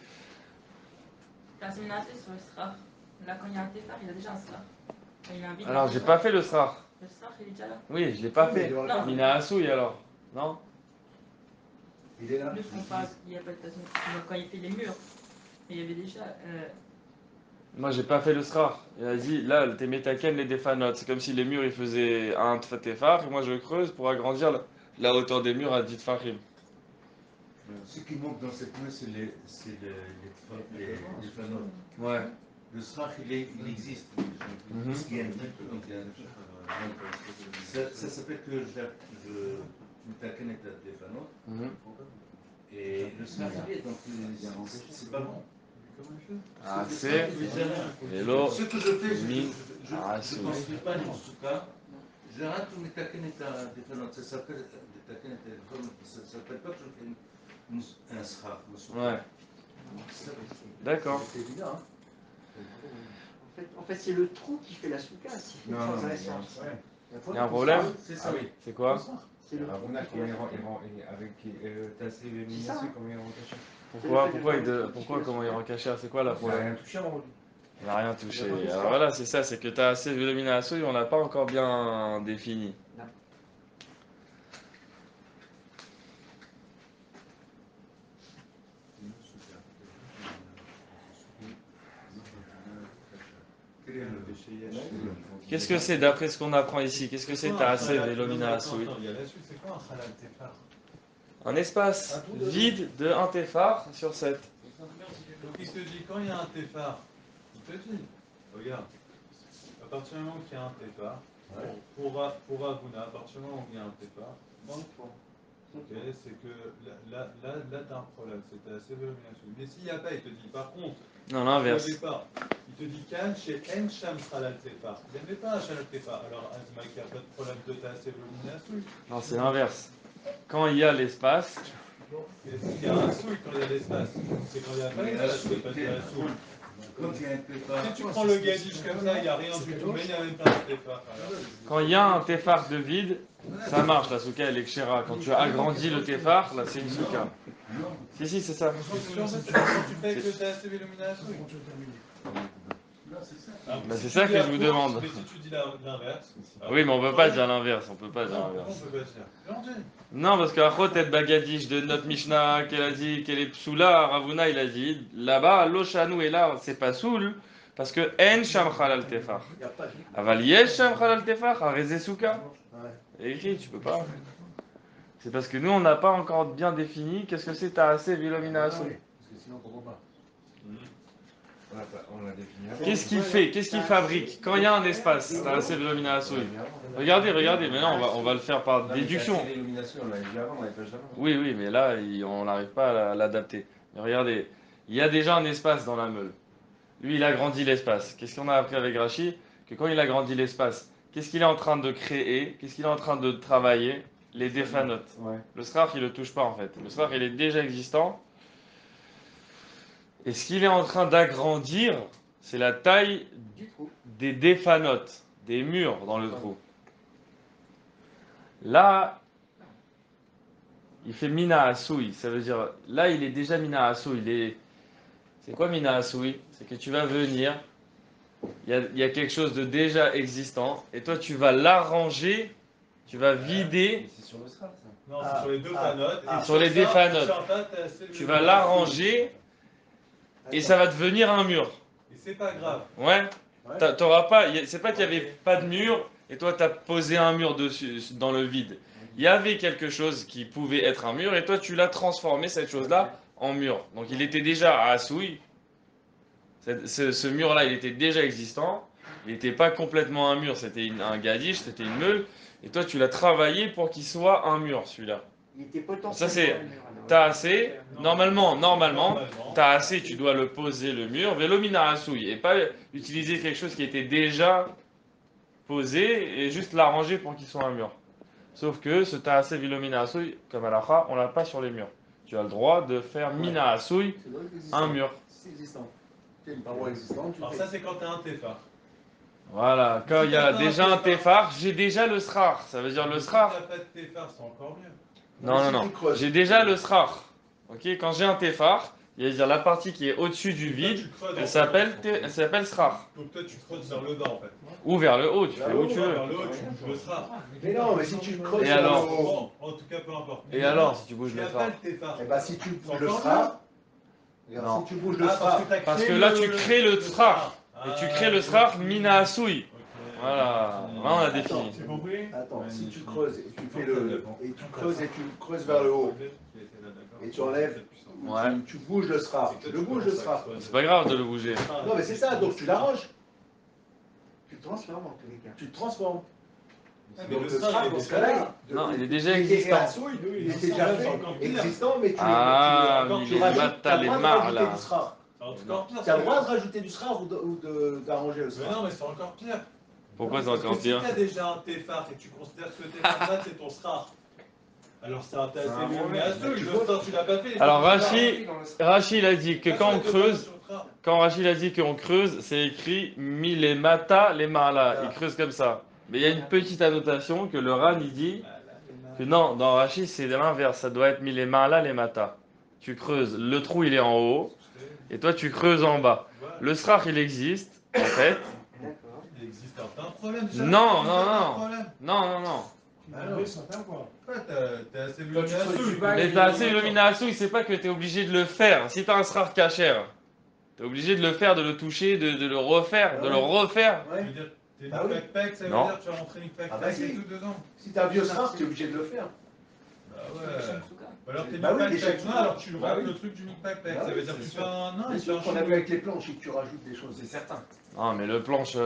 T'as séminaté sur le srach. Là, quand il y a un téfar, il a déjà un srach. Quand il y a un vide, alors il y a j'ai un pas fait le srar. Le srach, il est déjà là. Oui, je l'ai pas Mais fait. il aurait Non. pas- Mina Asouille alors, non? Il est là. Nous, ce qu'on parle, il n'y a pas de façon. Quand il fait les murs, il y avait déjà. Moi j'ai pas fait le srar. Il a dit, là t'es métaken les défanotes. C'est comme si les murs ils faisaient un tefar, et moi je creuse pour agrandir la hauteur des murs à 10 farim. Ce qui manque dans cette main, c'est les fanotes. Ouais. Le srach, il existe. Mhm. Parce qu'il y a un type, donc il y a ça s'appelle que je m'taken et des fanotes. Mhm. Et le srach, il est, donc c'est pas bon. Ah c'est vélo. Ce que je fais, Mi- je Ah, ne c'est- construis pas une souka. Je rate ou m'taken et des fanotes. Ça s'appelle m'taken et des fanotes. Ça s'appelle pas que je fais un srach. Ouais. D'accord. C'est évident, hein. En fait c'est le trou qui fait la souka, s'il fait Non, sans non, reste. Il y a un problème? C'est ça, oui. C'est quoi? C'est le trou Ravuna, qui fait comment la il rend, souka. avec Tassé et C'est ça, Minassé, hein. comment il rend caché? Pourquoi comment il rend caché? C'est quoi la Il n'a problème? rien touché en haut. Il n'a rien touché. Alors voilà, c'est ça, c'est que tu as assez de Mina Asouille, on l'a pas encore bien défini. Qu'est-ce que c'est d'après ce qu'on apprend ici? Qu'est-ce que c'est t'as assez Vélomina Assoui? Il y a la suite, c'est quoi un halal tefar? Un espace vide de 1 téphar sur 7. Donc il te dit, quand il y a un tefar, il te dit, regarde, à partir du moment qu'il y a un tefar, pour Ravuna, à partir du moment où il y a un tefar, ok, c'est que là t'as un problème, c'est assez volumineux. Mais s'il n'y a pas, il te dit, par contre, Non, au l'inverse. départ, il te dit Kan chez En Sham Halal Tefar. Il n'y avait pas un Halal Tefar. Alors, Azmak, il n'y a pas de problème de ta assez volumineux. Non, c'est l'inverse. Quand il y a l'espace, Il y a un souille quand il y a l'espace. C'est quand il n'y a pas l'espace, c'est pas dire un souille. Quand il y a un tefar. Si tu prends le gadiche comme ça, il n'y a rien du tout, mais il n'y a même pas un Tefar. quand il y a un téphar de vide, ça marche, la souka elle est kshera. Quand tu agrandis le téphar, là c'est une souka. Si, c'est ça. Quand tu fais que tu as assez volumineux. Bah, c'est ça que je vous demande. Mais si tu dis l'inverse. Oui, mais on peut pas dire l'inverse, on peut pas dire Non, on l'inverse. peut pas dire. Non, parce qu'à Chotet Bagadish de notre Mishnah, qu'elle a dit qu'elle est psoula, Ravuna il a dit, là-bas, l'Oshanu est là, c'est pas soul, parce que En Sham Halal Tefar. Il n'y a pas de. Aval Yesh Sham Halal Tefar, Areze Souka. Ouais. Écrit, tu peux pas. C'est parce que nous, on n'a pas encore bien défini qu'est-ce que c'est Taasé Vilomina Ah Asou. oui, parce que sinon on ne comprend pas. On l'a défini. Qu'est-ce qu'il fait? Qu'est-ce qu'il fabrique? Quand il y a un espace, t'as assez d'illumination Assoui. Regardez, regardez, maintenant on va le faire par déduction. L'illumination, on l'a vu avant, on l'avait pas juste avant. Oui, oui, mais là, on n'arrive pas à l'adapter. Mais regardez, il y a déjà un espace dans la meule. Lui, il a grandi l'espace. Qu'est-ce qu'on a appris avec Rachi? Que quand il a grandi l'espace, qu'est-ce qu'il est en train de créer? Qu'est-ce qu'il est en train de travailler? Les défanotes. Ouais. Le srach, il ne le touche pas en fait. Le srach, il est déjà existant. Et ce qu'il est en train d'agrandir, c'est la taille Du trou. des défanotes, des murs dans le trou. Là, il fait Mina Assoui. Ça veut dire, là, il est déjà Mina Assoui. C'est quoi Mina Assoui? C'est que tu vas venir, il y a quelque chose de déjà existant, et toi, tu vas l'arranger, tu vas vider, Mais c'est sur le strat, ça. Non, c'est sur les deux fanotes. Et sur les deux fanotes. sur ça, t'as assez tu vas l'arranger, et ça va devenir un mur. Et c'est pas grave. Ouais? T'auras pas, c'est pas qu'il n'y avait pas de mur, et toi, tu as posé un mur dessus, dans le vide. Il y avait quelque chose qui pouvait être un mur, et toi, tu l'as transformé, cette chose-là, en mur. Donc, il était déjà à Assouy. Ce mur-là, il était déjà existant. Il n'était pas complètement un mur, c'était un gadiche, c'était une meule. Et toi, tu l'as travaillé pour qu'il soit un mur, celui-là. Il était potentiellement. Ça, c'est. un mur, alors. T'as assez. Normalement, t'as assez, tu dois le poser, le mur. Vélomina Assouy. Et pas utiliser quelque chose qui était déjà posé et juste l'arranger pour qu'il soit un mur. Sauf que ce t'as assez Vélomina Assouy, comme à l'Acha, on l'a pas sur les murs. Tu as le droit de faire Mina Assouy, un mur. C'est existant. Tu as une paroi existante, tu Alors fais. ça, c'est quand t'as un téphar. Voilà, quand il y a déjà un téphar, j'ai déjà le srar. Ça veut dire le Si srar. t'as pas de téphar, c'est encore mieux. Non, non, non. J'ai déjà le srar. Ok, quand j'ai un téphar, il y a dire la partie qui est au-dessus du vide, elle s'appelle srar. Donc toi, tu creuses vers le bas, en fait. Ou vers le haut, tu fais où tu veux. Vers le haut, tu bouges le sera. Mais non, mais si tu creuses Et vers le alors haut, En tout cas, peu importe. Et alors, si tu bouges Il n'y le a pas srar? le téphar. eh ben si tu bouges le Encore sera, Non. si tu bouges le Ah, sera, Parce que là, tu crées le srar. Et tu crées le srar mina assoui. Voilà, là on a défini. C'est compris? attends, si tu creuses et tu fais et tu creuses vers le haut et tu enlèves, Ouais. tu bouges le sera, tu le bouges le sera. C'est pas grave de le bouger. Non mais c'est ça, donc tu l'arranges, Tu le transformes en tous les cas. tu le transformes. Mais Donc le le sera, sera, il dans est ce cas-là, Non, il est déjà il était existant. à Souille, il était déjà fait, existant, mais tu Ah, tu mais les rajoutes, matas, t'as les le droit de marres, rajouter là. du sera. C'est encore pire. Tu as le droit de rajouter du sera ou d'arranger le Mais sera. non, mais c'est encore pire. Pourquoi c'est Parce encore que si pire? t'as déjà un téphar et tu considères que ce téphar-là, c'est ton srar. Alors c'est intéressant, mais à ceux, le srar, tu l'as pas fait. Alors Rachid a dit que quand on creuse, quand Rachid a dit qu'on creuse, c'est écrit mi les mata les mala. Il creuse comme ça. Mais il y a une petite annotation que le Ran il dit que non, dans Rachid c'est l'inverse. Ça doit être mi les mala les mata. Tu creuses, le trou il est en haut et toi tu creuses en bas. Le srach il existe en fait. D'accord. Il existe un problème. Non, non, non. Non, non, non. Ouais, t'es assez venu Toi, tu creuses du bas. Mais t'as assez illumination, c'est pas que t'es obligé de le faire. Si t'as un srach cachère, t'es obligé de le faire, de le toucher, de le refaire, de le refaire. Tu Ouais. veux dire, t'es Bah oui. Pac-Pac, ça veut Non. dire que tu vas rentrer une Ah bah Pac-Pac si. et tout dedans. Si t'as un vieux sera, tu es obligé de le faire. Bah ouais. Alors t'es Bah oui, Pac-Pac, déjà, non, alors tu bah rentres oui. le truc du Pac-Pac. Bah Ça oui, veut dire que c'est tu sûr. fais un nain C'est et tu fais un sûr qu'on a chou. vu avec les planches et que tu rajoutes des choses. C'est certain. Non, mais les planches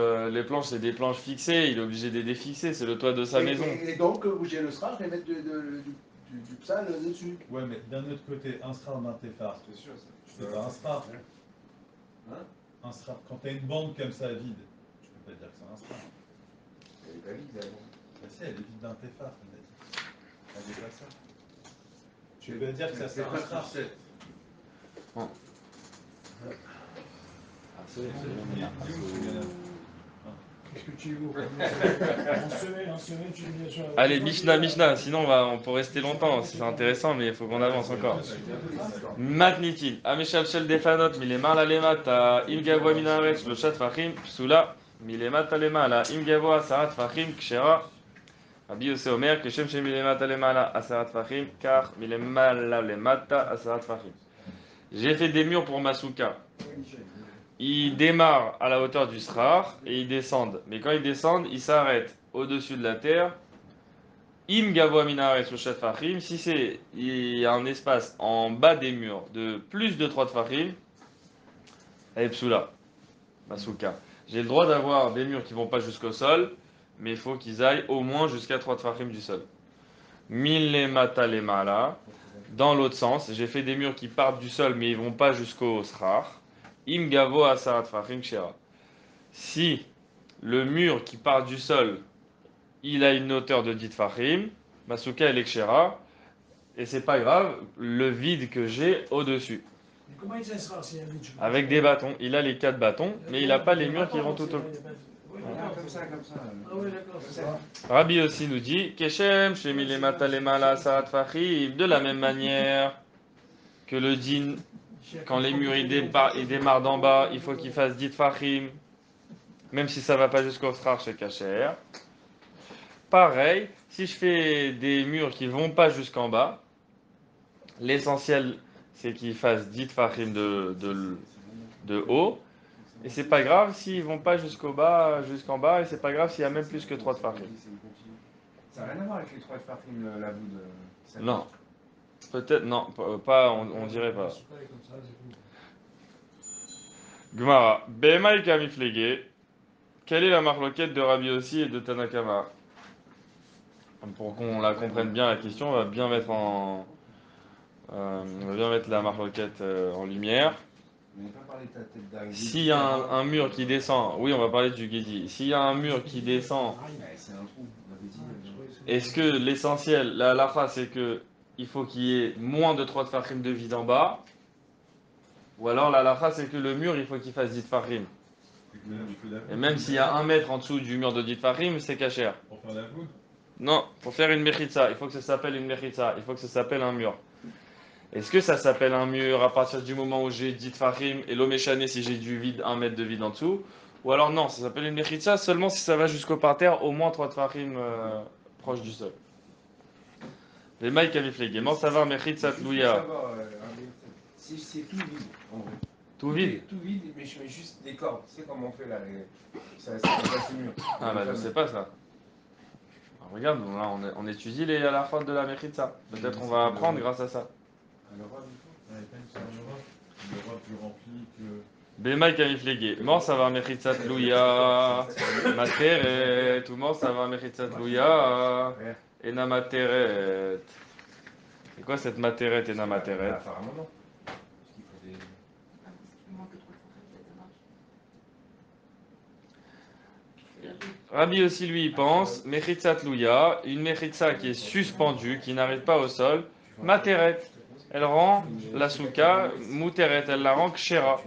c'est des planches fixées. Il est obligé de les défixer. C'est le toit de sa maison. Et donc, bouger le sera et mettre du psal dessus. Ouais, mais d'un autre côté, un srar d'un téphar, C'est sûr, ça. c'est pas un srar. Hein? Un srar, quand t'as une bande comme ça vide, tu peux pas dire que c'est un srar. Elle est pas vide, là. Bah si, elle est vide d'un téphar, on a dit. Elle est pas ça. Tu veux dire que ça c'est un srar. Qu'est-ce que tu veux en semaine, tu viens sur la... Allez, Mishnah. Sinon, on peut rester longtemps. C'est intéressant, mais il faut qu'on avance encore. Matnitin. Amishal shel defanot milemar la lemata. Im gavoa minaretz lo shat fachim psula. Milemata lemala. Im gavoa asarat fachim kshera. Rabbi Yosef Omer que shem shel milemata lemala asarat fachim car milemala lemata asarat fachim. J'ai fait des murs pour ma souka. Ils démarrent à la hauteur du srar et ils descendent. Mais quand ils descendent, ils s'arrêtent au-dessus de la terre. Im gavoa minaretz lo shat fachim. Si il y a un espace en bas des murs de plus de 3 tfachim, elle est psoula. Masuka. J'ai le droit d'avoir des murs qui vont pas jusqu'au sol, mais il faut qu'ils aillent au moins jusqu'à 3 tfachim du sol. Milemata lemala. Dans l'autre sens, j'ai fait des murs qui partent du sol, mais ils vont pas jusqu'au srar. Im gavo asarat tfachim kshera. Si le mur qui part du sol, il a une hauteur de 10 tfachim, Masuka elle est kshera, et c'est pas grave, le vide que j'ai au-dessus. Mais comment il sera s'il y a un vide? Avec des bâtons. Il a les 4 bâtons, mais il n'a pas les murs qui vont tout au. Oui, Comme ça, comme ça. Ah oui, d'accord, c'est ça. Rabbi aussi nous dit Keshem, Shemi le matalemala sarat fachim, de la même manière que le din, quand les murs ils démarrent d'en bas, il faut qu'ils fassent 10 fachim, même si ça va pas jusqu'au strar chez Kacher. Pareil, si je fais des murs qui vont pas jusqu'en bas, l'essentiel c'est qu'ils fassent 10 fachim de haut. Et c'est pas grave s'ils vont pas jusqu'en bas, et c'est pas grave s'il y a même plus que 3 tfachim. Ça n'a rien à voir avec les 3 tfachim, la voûte. Non. Peut-être, non, pas, on dirait pas. Gemara. Bemaï kamiflege. Quelle est la marloquette de Rabbi Yossi et de Tanakama? Pour qu'on la comprenne bien la question, on va bien mettre la marloquette en lumière. S'il y a un mur qui descend, oui, on va parler du Gedi. S'il y a un mur qui descend, est-ce que l'essentiel, la halakha, c'est que il faut qu'il y ait moins de 3 tfachim de vide en bas, ou alors la halakha, c'est que le mur, il faut qu'il fasse 10 tfachim. Et même s'il y a 1 mètre en dessous du mur de 10 tfachim, c'est kasher. Pour faire la voûte? Non, pour faire une mechitza, il faut que ça s'appelle une mechitza, il faut que ça s'appelle un mur. Est-ce que ça s'appelle un mur à partir du moment où j'ai 10 tfachim et l'oméchané si j'ai du vide, 1 mètre de vide en dessous? Ou alors non, ça s'appelle une mechitza seulement si ça va jusqu'au parterre, au moins 3 tfachim proche du sol. Les maïs kamiflege. Comment savoir mechitza tlouya? Si c'est tout vide, en vrai. Tout vide? Tout vide, mais je mets juste des cordes. Tu sais comment on fait là ça passe mieux. Ah bah je sais pas ça. Alors, regarde, là, on étudie à la fin de la mechitza. Peut-être on va apprendre grâce à ça. L'Europe plus remplie que. Bemaï kamiflege. Comment savoir mechitza tlouya? Materet. Comment savoir mechitza tlouya? Ena materet. C'est quoi cette materet ena materet? Apparemment non. Rabbi aussi lui il pense, mechitza tlouya, une mechitza qui est suspendue, qui n'arrive pas au sol, materet, elle rend la souka, mouteret, elle la rend kshera.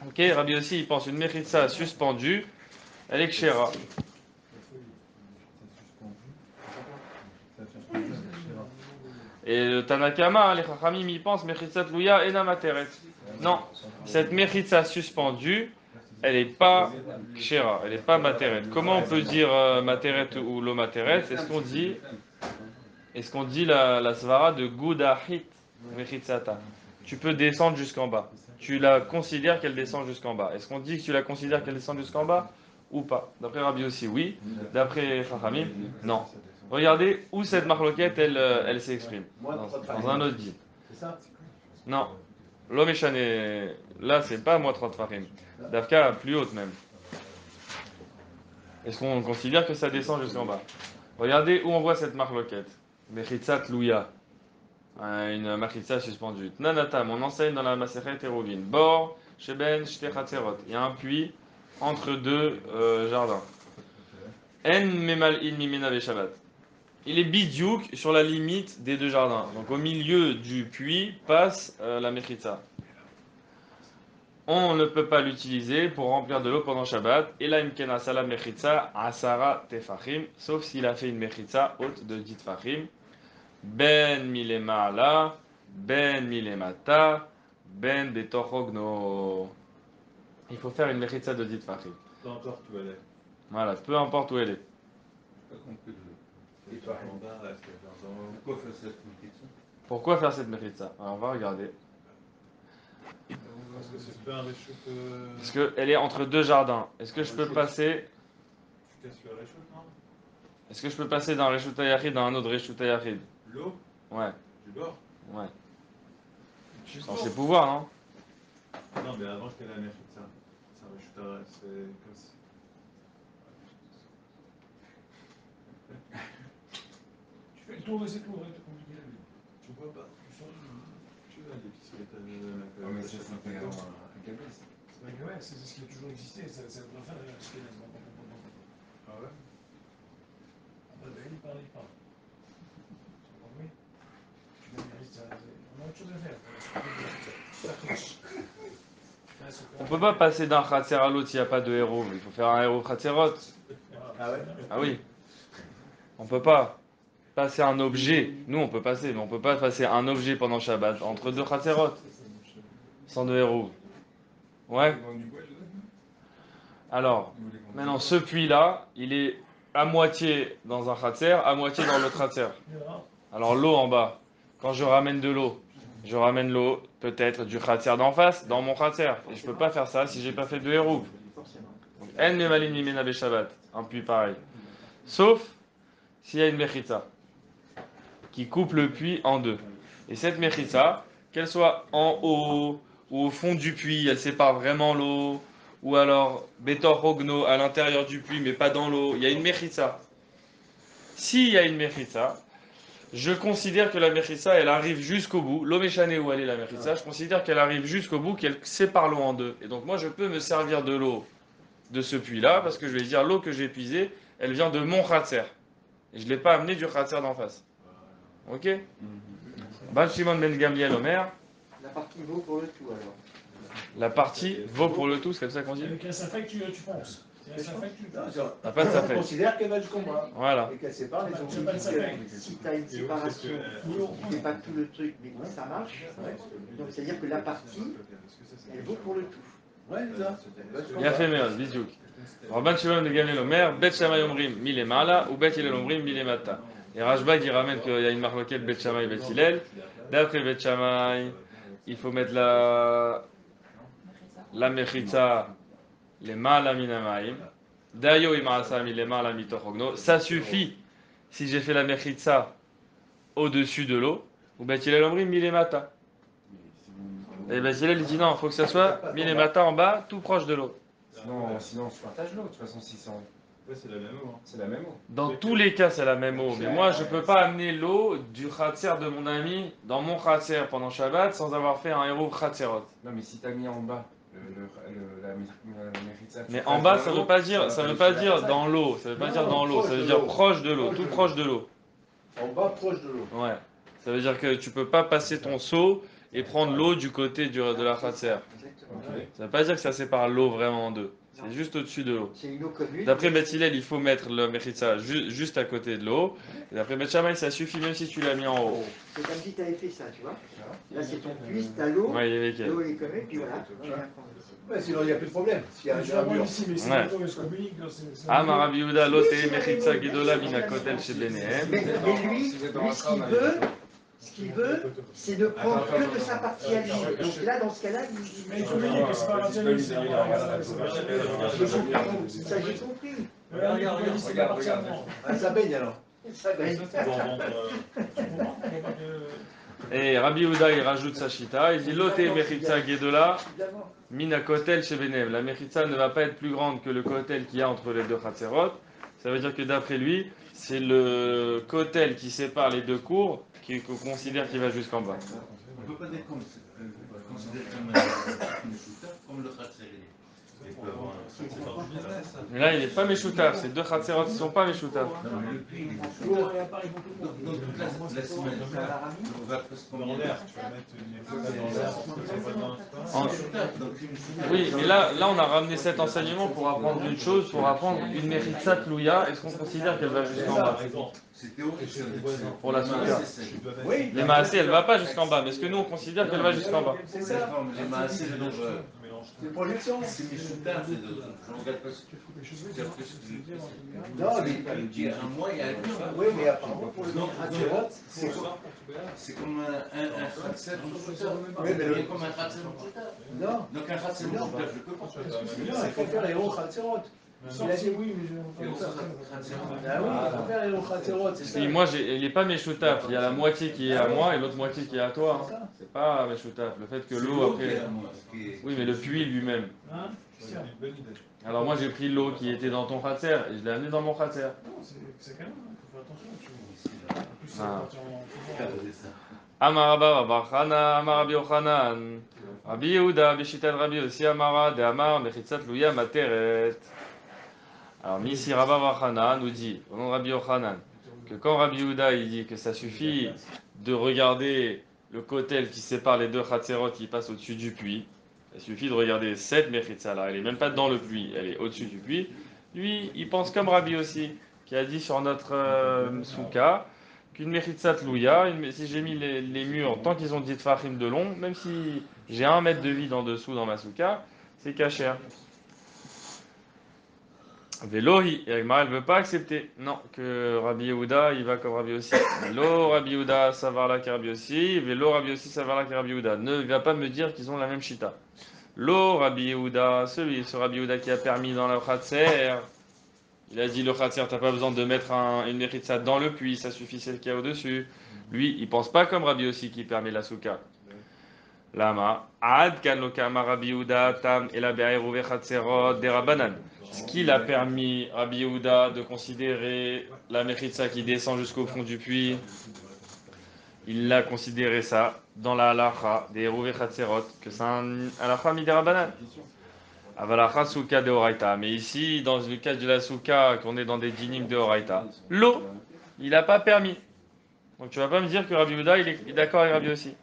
Ok, Rabbi aussi il pense une mechitza suspendue, elle est kshera. Et le Tanakama, les Chachamim y pensent mechitza tlouya et na materet. Non, cette mechitza suspendue, elle n'est pas kshera, elle n'est pas materet. Comment on peut dire materet ou lo materet? Est-ce qu'on dit la svara de gudahit mechitzata? Tu peux descendre jusqu'en bas. Tu la considères qu'elle descend jusqu'en bas. Est-ce qu'on dit que tu la considères qu'elle descend jusqu'en bas ou pas? D'après Rabbi aussi, oui. D'après Chachamim, non. Regardez où cette marloquette elle s'exprime. Dans un autre guide. Non. L'homme échané, là c'est pas moi 30 farim. Davka plus haute même. Est-ce qu'on considère que ça descend jusqu'en bas? Regardez où on voit cette marloquette. Mechitza tlouya. Une mechitza suspendue. Nanatam, on enseigne dans la Masechet Eruvin. Bor, Sheben, Shtechatzerot. Il y a un puits entre 2 jardins. En memal in mimena veshabat. Il est bidiouk sur la limite des 2 jardins. Donc au milieu du puits passe la mechitza. On ne peut pas l'utiliser pour remplir de l'eau pendant Shabbat. Et là, imkena salam mechitza asara tefachim, sauf s'il a fait une mechitza haute de 10 tefachim. Ben milemala, ben milemata, ben betochogno. Il faut faire une mechitza de 10 tefachim. Peu importe où elle est. Voilà, peu importe où elle est. Pourquoi faire cette mechitza? Alors on va regarder. Parce que c'est pas un réchauffe. Parce qu'elle est entre 2 jardins. Est-ce que je peux passer. Tu casses le réchauffe, non? Est-ce que je peux passer d'un Reshut HaYachid à un autre Reshut HaYachid? L'eau? Ouais. Du bord? Ouais. Censé pouvoir, non? Non, mais avant, je connais la Mechitza. C'est comme si. Tu fais le tour de ces tours, c'est compliqué. Tu vois pas. Tu vois l'épicerie de Oh, mais ça, c'est un cabis. Ouais, c'est ce qui a toujours existé, c'est la fin de la Ashkenaz. Ah ouais? Ah bah, il parle. Tu as compris? Tu vas dire, on a autre chose à faire. On peut pas passer d'un Khatser à l'autre s'il n'y a pas de héros. Il faut faire un héros Khatserot. Ah ouais? Ah oui. On peut pas passer un objet. Nous, on peut passer, mais on peut pas passer un objet pendant Shabbat entre deux Khatserot. Sans deux héros. Ouais. Alors, maintenant, ce puits-là, il est à moitié dans un Khatser, à moitié dans l'autre Khatser. Alors, l'eau en bas, quand je ramène de l'eau, je ramène l'eau peut-être du Khatser d'en face dans mon Khatser. Et je peux pas faire ça si j'ai pas fait de héros. Donc, En Mevalim Mimena Beshabbat, un puits pareil. Sauf s'il y a une Mechitza qui coupe le puits en deux. Et cette Mechitza, qu'elle soit en haut ou au fond du puits, elle sépare vraiment l'eau, ou alors Betor Rogno à l'intérieur du puits mais pas dans l'eau, il y a une Mechitza. S'il y a une Mechitza, je considère que la Mechitza, elle arrive jusqu'au bout. L'eau méchanée où elle est la Mechitza, je considère qu'elle arrive jusqu'au bout, qu'elle sépare l'eau en deux. Et donc moi, je peux me servir de l'eau de ce puits-là, parce que je vais dire l'eau que j'ai puisée, elle vient de mon Khatser. Et je ne l'ai pas amenée du Khatser d'en face. Ok? Bal Shimon ben Gamliel Omer. La partie vaut pour le tout alors. La partie vaut pour le tout, c'est comme ça qu'on dit? Avec un safek, tu penses. C'est un safek, tu penses. T'as pas de On safek. considère qu'elle va jusqu'au bas. Voilà. Et qu'elle sépare les Tu autres. n'as pas de safek. Si tu as une séparation, tu fais pas tout le truc, mais que ça marche, donc c'est-à-dire que la partie, elle vaut pour le tout. Ouais, c'est ça. Il a fait meilleur, bizouk. Rabban Shimon ben Gamliel Omer, Bet Shammai Omrim Milemala ou Bet Hillel Omrim Milemata. Et Rashba qui ramène qu'il y a une marloquette Bet Shammai et Bet Hillel. D'après Bet Shammai, il faut mettre la Mechitza, les Mala Minamaim. Dayo Imaasa Milemala Mitochogno. Ça suffit si j'ai fait la Mechitza au-dessus de l'eau. Ou Bet Hillel Omrim Milemata. Et Bet Hillel dit non, il faut que ça soit Milemata en bas, tout proche de l'eau. Sinon, je partage l'eau, de toute façon, 600. Ouais, c'est la même eau. Hein. C'est la même eau. Dans tous les cas, c'est la même eau. Mais moi, je ne peux pas amener l'eau du khatser de mon ami dans mon khatser pendant Shabbat sans avoir fait un héros khatserot. Non, mais si t'as mis en bas la Mechitza. Mais en bas, ça veut pas dire dans l'eau. Ça veut pas dire dans l'eau. Ça veut dire proche de l'eau, tout proche de l'eau. En bas, proche de l'eau. Ouais. Ça veut dire que tu peux pas passer ton seau et prendre l'eau du côté de la khatser. Exactement. Ça veut pas dire que ça sépare l'eau vraiment en deux. C'est juste au-dessus de l'eau. C'est une eau commune. D'après Bet Hillel, il faut mettre le Mechitza juste à côté de l'eau. Et d'après Bet Shammai, ça suffit même si tu l'as mis en haut. C'est comme si tu avais fait ça, tu vois. Là, c'est ton puits, t'as l'eau, Ouais, il est avec elle. l'eau est commune, puis voilà, tu viens prendre. Ouais, sinon, il n'y a plus de problème. S'il y a Tu vas un voir mur. ici, mais c'est Ouais. plutôt se communique. Amar Rabbi Yehuda lote Mechitza Gedola mina kotel chez Benehem. Mais lui, ce qu'il veut, c'est de prendre que de sa partie à lui. Donc là, dans ce cas-là, Mais il communique, c'est pas parti à lui, c'est ça j'ai compris. Regarde, c'est pas parti à moi. Ah, ça baigne alors. Ça va être- Et Rabbi Yehuda, il rajoute sa shita. Il dit lote Mechitza Gedola Évidemment. mina kotel chez Benehem. La Mechitza ne va pas être plus grande que le kotel qu'il y a entre les deux Khatserot. Ça veut dire que d'après lui, c'est le kotel qui sépare les deux cours qu'on considère qu'il va jusqu'en bas. On ne peut pas dire considérer comme une chouta, comme le khatseré. Il peut avoir un Mais là, il n'est pas Meshutar. C'est deux Khatserot qui ne sont pas Meshutar. Non, mais le puits, il est chouta. Dans toute la semaine, on va presque Dans combien l'air, tu vas mettre une Mechitza dans l'air, c'est pas dans En- C'est une chouta, donc une chouta. Oui, mais là, on a ramené cet enseignement pour apprendre une chose, pour apprendre une Mechitza Tlouya. Est-ce qu'on considère qu'elle va jusqu'en bas? C'est théorique. Pour la souka. Oui. Les Maasé, elle ne va pas jusqu'en bas. Mais est-ce que nous, on considère qu'elle va jusqu'en bas? C'est ça. Les maasés, c'est dangereux. C'est projection. C'est mes choutas, je regarde pas ce que Non, mais il y a un mois, il y a un an. oui, mais apparemment, pour le Khatserot, C'est comme un khatser ou chouta. Oui, mais le- Il est comme un khatser ou chouta. non. Donc un khatser ou chouta, je peux pas. Non, il faut faire les hauts Khatserot. Il a dit oui, mais je vais pas faire. Ah oui, il faut faire les Khatzerot, c'est ça. Puis moi, il n'est pas Meshoutaf. Il y a la moitié qui est à moi et l'autre moitié qui est à toi. Hein. C'est pas Meshoutaf. Le fait que l'eau après. Oui, mais le puits lui-même. Hein? C'est une bonne idée. Alors moi, j'ai pris l'eau qui était dans ton khatser et je l'ai amenée dans mon khatser. Non, c'est quand même, il faut faire attention. En plus, c'est Ah. parti en. Amar Rabba Rabba Chana, Amar Rabbi Yochanan. Rabbi Yehuda, Bishitat Rabbi aussi Amara, de Amar, Mechitzat Louya Materet. Alors, Misi Rabba Vachana nous dit, au nom de Rabbi Yochanan, que quand Rabbi Yehuda il dit que ça suffit de regarder le kotel qui sépare les deux Khatserot qui passent au-dessus du puits, il suffit de regarder cette Mechitza là, elle est même pas dans le puits, elle est au-dessus du puits. Lui, il pense comme Rabbi aussi, qui a dit sur notre souka qu'une Mechitza Tlouya, si j'ai mis les murs, tant qu'ils ont dit Tfachim de long, même si j'ai 1 mètre de vide en dessous dans ma souka, c'est cacher. Vélohi, et Agmara, elle ne veut pas accepter. Non, que Rabbi Yehuda, il va comme Rabbi aussi. Vélo, Rabbi Yehuda, savoir là Rabbi aussi. Vélo, Rabbi aussi, savoir là Rabbi Yehuda. Ne va pas me dire qu'ils ont la même shita. Lo, Rabbi Yehuda, ce Rabbi Yehuda qui a permis dans le Khatser. Il a dit le Khatser, t'as pas besoin de mettre une méritza dans le puits, ça suffit celle qu'il y a au-dessus. Lui, il pense pas comme Rabbi aussi qui permet la souka. Lama, Ad kan lo kama Rabbi Yehuda, tam et la be'eruve Khatserot, derabanan. Ce qu'il a permis Rabbi Yehuda de considérer la Mechitza qui descend jusqu'au fond du puits, il l'a considéré ça dans la halacha des Rouvé Khatserot, que c'est un halacha midera banan. Avalacha souka de Horaïta. Mais ici, dans le cas de la souka, qu'on est dans des dinim de Horaïta, l'eau, il n'a pas permis. Donc tu vas pas me dire que Rabbi Yehuda, il est d'accord avec Rabbi aussi.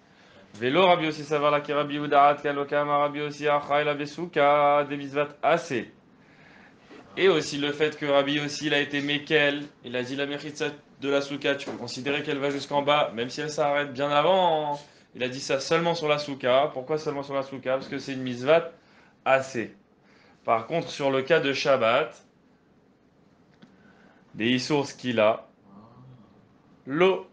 Vélo Rabbi aussi, savoir là que Rabbi Yehuda, Atkaloka, Rabbi aussi, Achaï, la Besouka, des misvat assez. Et aussi le fait que Rabbi aussi il a été Mekel, il a dit la Mechitza de la Souka, tu peux considérer qu'elle va jusqu'en bas, même si elle s'arrête bien avant. Il a dit ça seulement sur la Souka. Pourquoi seulement sur la Souka? Parce que c'est une misvat assez. Par contre, sur le cas de Shabbat, des issours qu'il a, l'eau.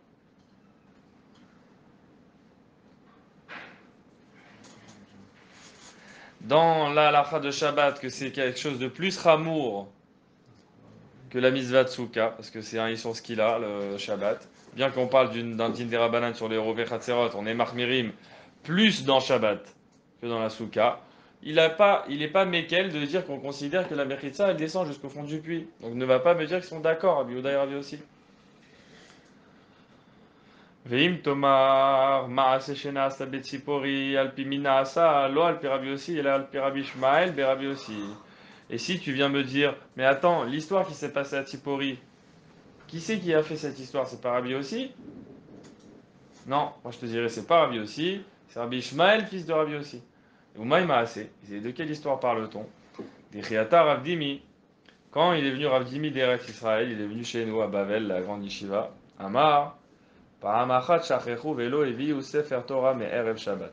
Dans la halakha de Shabbat, que c'est quelque chose de plus ramour que la misvat souka, parce que c'est un issour qu'il a, le Shabbat. Bien qu'on parle d'un din derabanan sur les Rovei Chatzerot, on est marmirim plus dans Shabbat que dans la souka. Il n'est pas mékel de dire qu'on considère que la Mechitza, elle descend jusqu'au fond du puits. Donc ne va pas me dire qu'ils sont d'accord, Rabbi Yehuda et Rabbi aussi. Veim tomar maase shena sa betzipori alpi mina asa lo alpi Rabbi aussi et là alpi Rabbi Shmael be Rabbi aussi. Et si tu viens me dire, mais attends, l'histoire qui s'est passée à Tzipori, qui c'est qui a fait cette histoire? C'est pas Rabbi aussi? Non, moi je te dirais c'est pas Rabbi aussi, c'est Rabbi Ishmael, fils de Rabbi aussi. Ou Maïma assez. De quelle histoire parle-t-on? Des Riata Ravdimi. Quand il est venu Ravdimi d'Eretz Israël, il est venu chez nous à Bavel, la grande yeshiva. Amar, Paramachat Shachechu Velo Evi ou Sefer Torah mais Erev Shabbat.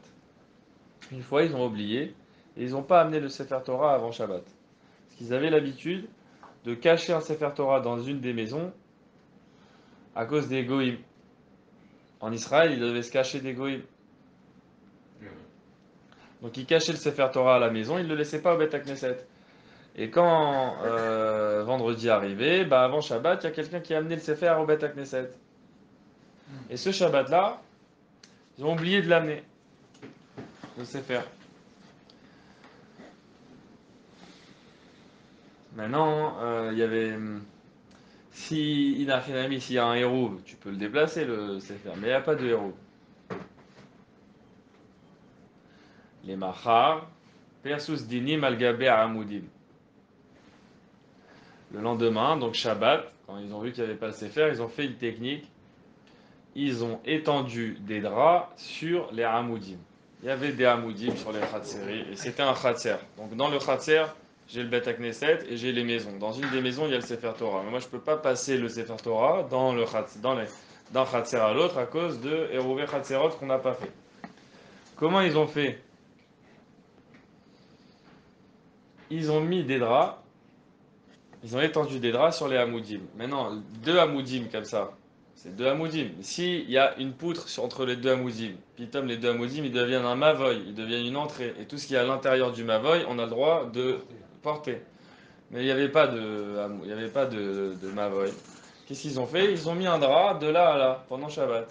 Une fois ils ont oublié et ils n'ont pas amené le Sefer Torah avant Shabbat. Parce qu'ils avaient l'habitude de cacher un Sefer Torah dans une des maisons à cause des Goïm. En Israël, ils devaient se cacher des Goïm. Donc ils cachaient le Sefer Torah à la maison, ils ne le laissaient pas au Beth Knesset. Et quand vendredi arrivait, avant Shabbat, il y a quelqu'un qui a amené le Sefer au Beth Knesset. Et ce Shabbat-là, ils ont oublié de l'amener, le Sefer. Maintenant, il y avait... s'il y a un héros, tu peux le déplacer, le Sefer, mais il n'y a pas de héros. Les Machar, Persus Dinim Al-Gabé Amoudim. Le lendemain, donc Shabbat, quand ils ont vu qu'il n'y avait pas le Sefer, ils ont fait une technique. Ils ont étendu des draps sur les Amoudim. Il y avait des Amoudim sur les Khatseri, et c'était un Khatser. Donc dans le Khatser, j'ai le Bet Knesset et j'ai les maisons. Dans une des maisons, il y a le Sefer Torah. Mais moi, je ne peux pas passer le Sefer Torah d'un Khatser à l'autre à cause de Erouvé Khatserot qu'on n'a pas fait. Comment ils ont fait? Ils ont mis des draps, ils ont étendu des draps sur les Hamoudim. Maintenant, 2 Hamoudim comme ça, c'est 2 Hamoudim. S'il y a une poutre entre les 2 Hamoudim, puis les 2 Hamoudim, ils deviennent un Mavoy, ils deviennent une entrée. Et tout ce qui est à l'intérieur du Mavoy, on a le droit de porter. Mais il n'y avait pas de Mavoy. Qu'est-ce qu'ils ont fait? Ils ont mis un drap de là à là pendant Shabbat.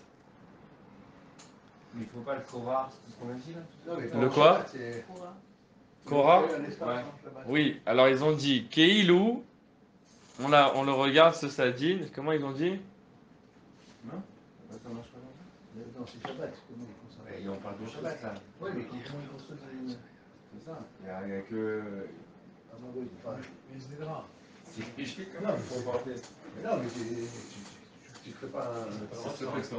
Mais il faut pas le Korah, c'est ce qu'on a dit là. Non, mais Le pendant quoi? Shabbat, c'est- Korah? Il y a un espace, Ouais. hein, Shabbat. Oui, alors ils ont dit Keilou, on le regarde ce Sadin, comment ils ont dit? Ça marche pas comme ça. Non, c'est Shabbat. Comment ils font ça? Et on parle de Shabbat là. Oui, mais comment ils construisent une... C'est ça. Il y a que. Ah bon, oui, enfin, Mais c'est des draps. C'est spécifique Non, quand mais même. Faut porter. mais non, mais tu crées pas un... C'est un espace,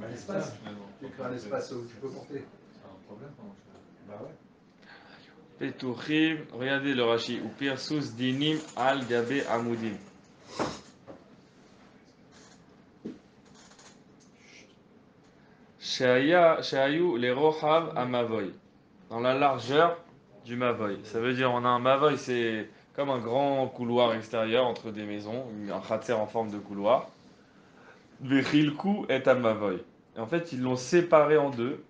Un espace. Tu crées un espace où tu peux porter. C'est un problème pendant que je Bah ouais. Petuchim, regardez le Rashi, ou Pirsus dinim al gabe amudim. Sheayu les rohav à Mavoy. Dans la largeur du Mavoy. Ça veut dire, on a un Mavoy, c'est comme un grand couloir extérieur entre des maisons, un khatser en forme de couloir. Vechilku est à Mavoy. Et en fait, ils l'ont séparé en deux.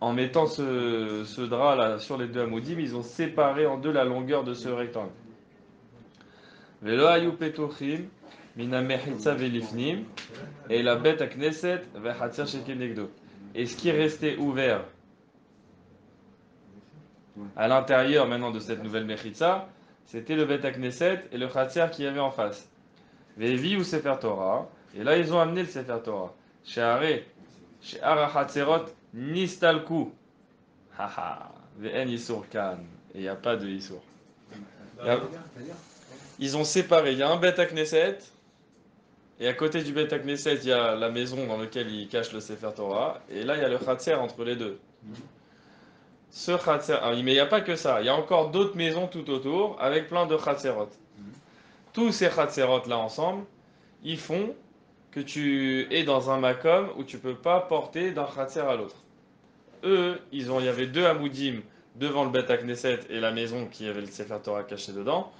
En mettant ce drap là sur les deux amoudim, ils ont séparé en deux la longueur de ce rectangle. Velo ayu petuchim mina mechitza velifnim et la bête à Knesset vechatzir shekenegdo. Et ce qui restait ouvert à l'intérieur maintenant de cette nouvelle mechitza, c'était le bête à Knesset et le chatzir qui y avait en face. Vevi ou Sefer Torah. Et là ils ont amené le Sefer Torah. Sheare she'ara chatzerot nistalku. Haha, VN Issour Khan. Et il n'y a pas de Issour. Ils ont séparé. Il y a un Beth Knesset. Et à côté du Beth Knesset, il y a la maison dans laquelle ils cachent le Sefer Torah. Et là, il y a le Khatser entre les deux. Ce Khatser. Mais il n'y a pas que ça. Il y a encore d'autres maisons tout autour avec plein de Khatserot. Tous ces Khatserot là ensemble, ils font que tu es dans un makom où tu ne peux pas porter d'un Khatser à l'autre. Eux, il y avait deux amoudim devant le Beth Knesset et la maison qui avait le Sefer Torah caché dedans.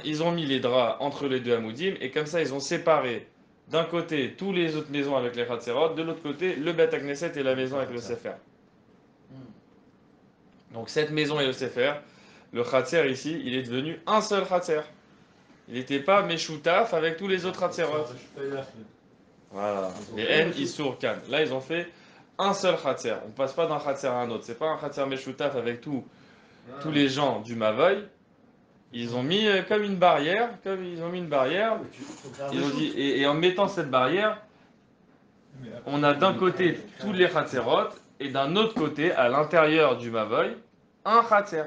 Ils ont mis les draps entre les deux amoudim et comme ça ils ont séparé d'un côté tous les autres maisons avec les Khatserot, de l'autre côté le Beth Knesset et la maison avec le Sefer. Donc cette maison et le Sefer, le Khatser ici, il est devenu un seul Khatser. Il n'était pas Meshoutaf avec tous les autres Khatserot. Voilà. Et En Issour Khan. Là ils ont fait un seul khatser. On passe pas d'un khatser à un autre. C'est pas un khatser meshoutaf avec tous les gens du Mavoy. Ils ont mis comme une barrière, ils ont mis une barrière. Ils ont dit, et en mettant cette barrière, on a d'un côté tous les khatserot et d'un autre côté, à l'intérieur du Mavoy, un khatser.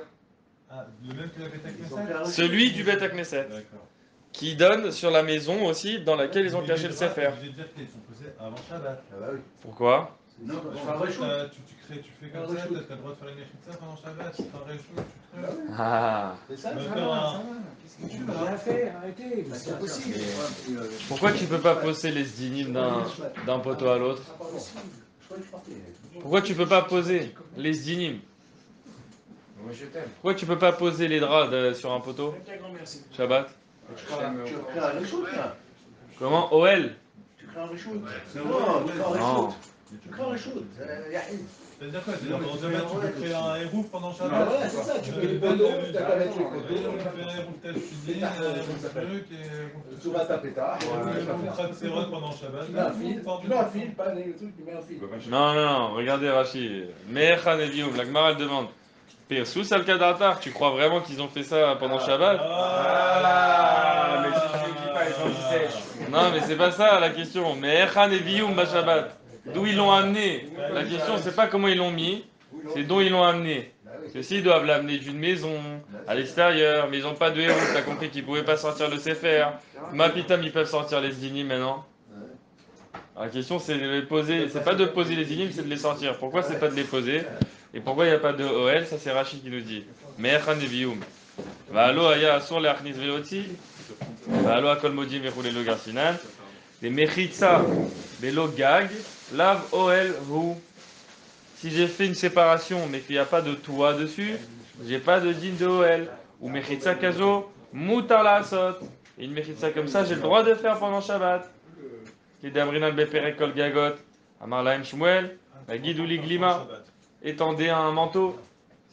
Ah, le même que la Beth Knesset. Celui du Beth Knesset. D'accord. Qui donne sur la maison aussi dans laquelle ils ont Mais caché les le draps, Sefer. t'es obligé de dire qu'ils sont posés avant Shabbat. Ah bah oui. Pourquoi? Non, Bon, je fais un en fait, reshoot. tu fais comme ça, t'as le droit de faire une mechitza pendant Shabbat, c'est un reshoot, tu te crées. Ah. C'est ça, Mais ça faire va, un- ça va. Qu'est-ce que tu veux? Rien fait, arrêtez. Bah, c'est possible. Pourquoi tu peux pas poser les dynimes d'un poteau à l'autre? Ah, pardon. Je croyais que je partais. Pourquoi tu peux pas poser les dynimes? Moi je t'aime. Pourquoi tu peux pas poser les draps sur un poteau? Merci. Shabbat. Tu crées un reshoot, là. Comment? OL? Tu crées un reshoot. Non, Non, tu crées un Non. reshoot. Tu crées un reshoot. Yahid. C'est-à-dire quoi? C'est-à-dire pendant Shabbat, tu peux créer un hérouf pendant Ah Shabbat? ouais, c'est ça. Tu fais les poteaux, t'as qu'à mettre les Tu poteaux. fais un hérouf tachudin, un hérouf truc, et Tu vas taper tard. hérouf khatserot pendant Shabbat. Tu mets un fil. Tu mets un fil, pas le truc, tu mets un fil. Non, non, non, regardez Rashi. Me'echan evium, la Gemara elle demande. Sous Al-Kadatar, tu crois vraiment qu'ils ont fait ça pendant Shabbat? Ah, mais si tu dis pas les gens qui sèchent. Non, mais c'est pas ça la question. Me'echan evium ba Shabbat. D'où ils l'ont amené? La question c'est pas comment ils l'ont mis, c'est d'où ils l'ont amené. Parce que s'ils doivent l'amener d'une maison, à l'extérieur, mais ils n'ont pas de héros, t'as compris qu'ils pouvaient pas sortir le Sefer. Mapitam, ils peuvent sortir les dynimes maintenant. La question c'est de les poser, c'est pas de poser les dynimes, c'est de les sortir. Pourquoi c'est pas de les poser? Et pourquoi il n'y a pas de OL? Ça c'est Rachid qui nous dit. Me'echan evium. Va'alo aya asur le'achnis veloti. Va'alo akol modim vechule lo garsinan. Les mechitza velo gag. Lav OL hu. Si j'ai fait une séparation mais qu'il n'y a pas de toit dessus, j'ai pas de din de OL. Ou mechitza kazo, mutar la asot. Et une mechitza comme ça, j'ai le droit de faire pendant Shabbat. Qui d'amrinan beperek kol gagot. Amar lahem Shmuel. La guide ou l'iglima. Étendez un manteau.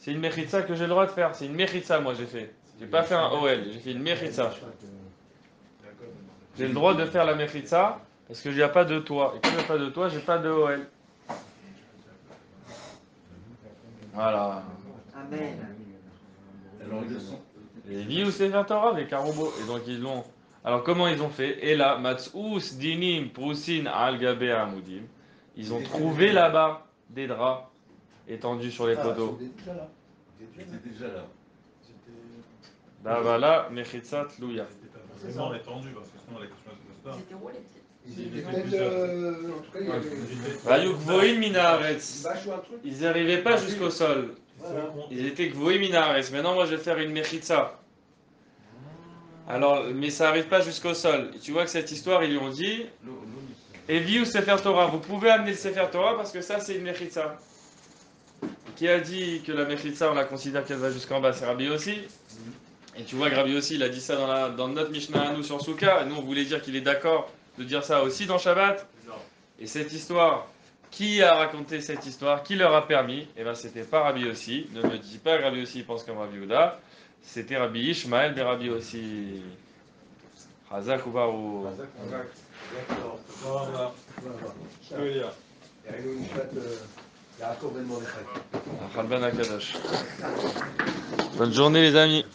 C'est une mechitza que j'ai le droit de faire. C'est une mechitza, moi, j'ai fait. J'ai pas fait un OL, j'ai fait une mechitza. J'ai le droit de faire la mechitza parce qu'il n'y a pas de toit. Et comme il n'y a pas de toit, j'ai pas de OL. Voilà. Amen. Alors, le son. Et vie ou Sefer Torah avec un robot. Et donc ils l'ont. Alors comment ils ont fait? Et là, Matzous dinim prusin al gabe amudim. Ils ont trouvé là-bas des draps étendus sur les poteaux. Déjà là. C'était déjà là. Davala mechitzat louya. C'est vraiment étendu parce que sinon la question elle se pose Ils étaient roulés. Ils étaient peut-être, en tout cas, il y avait Vayuk voim minaretz. une bâche ou un truc. Ils n'arrivaient pas jusqu'au sol. Voilà. Ils étaient gvoim minaretz. Maintenant, moi, je vais faire une mechitza. Alors, mais ça n'arrive pas jusqu'au sol. Et tu vois que cette histoire, ils lui ont dit et vie ou Sefer Torah. Vous pouvez amener le Sefer Torah parce que ça, c'est une mechitza. Qui a dit que la mechitza, on la considère qu'elle va jusqu'en bas? C'est Rabbi aussi. Et tu vois que Rabbi aussi, il a dit ça dans notre Mishnah à nous sur Souka. Et nous, on voulait dire qu'il est d'accord de dire ça aussi dans Shabbat. Et cette histoire, qui a raconté cette histoire? Qui leur a permis? Eh bien, c'était pas Rabbi aussi. Ne me dis pas que Rabbi aussi pense comme Rabbi Ouda. C'était Rabbi Ishmael de Rabbi aussi. Chazak ou Barou. Voilà. Je peux dire. יענו נשמת יעקב בן מרדכי. Chalban Akadosh. Bonne journée les amis.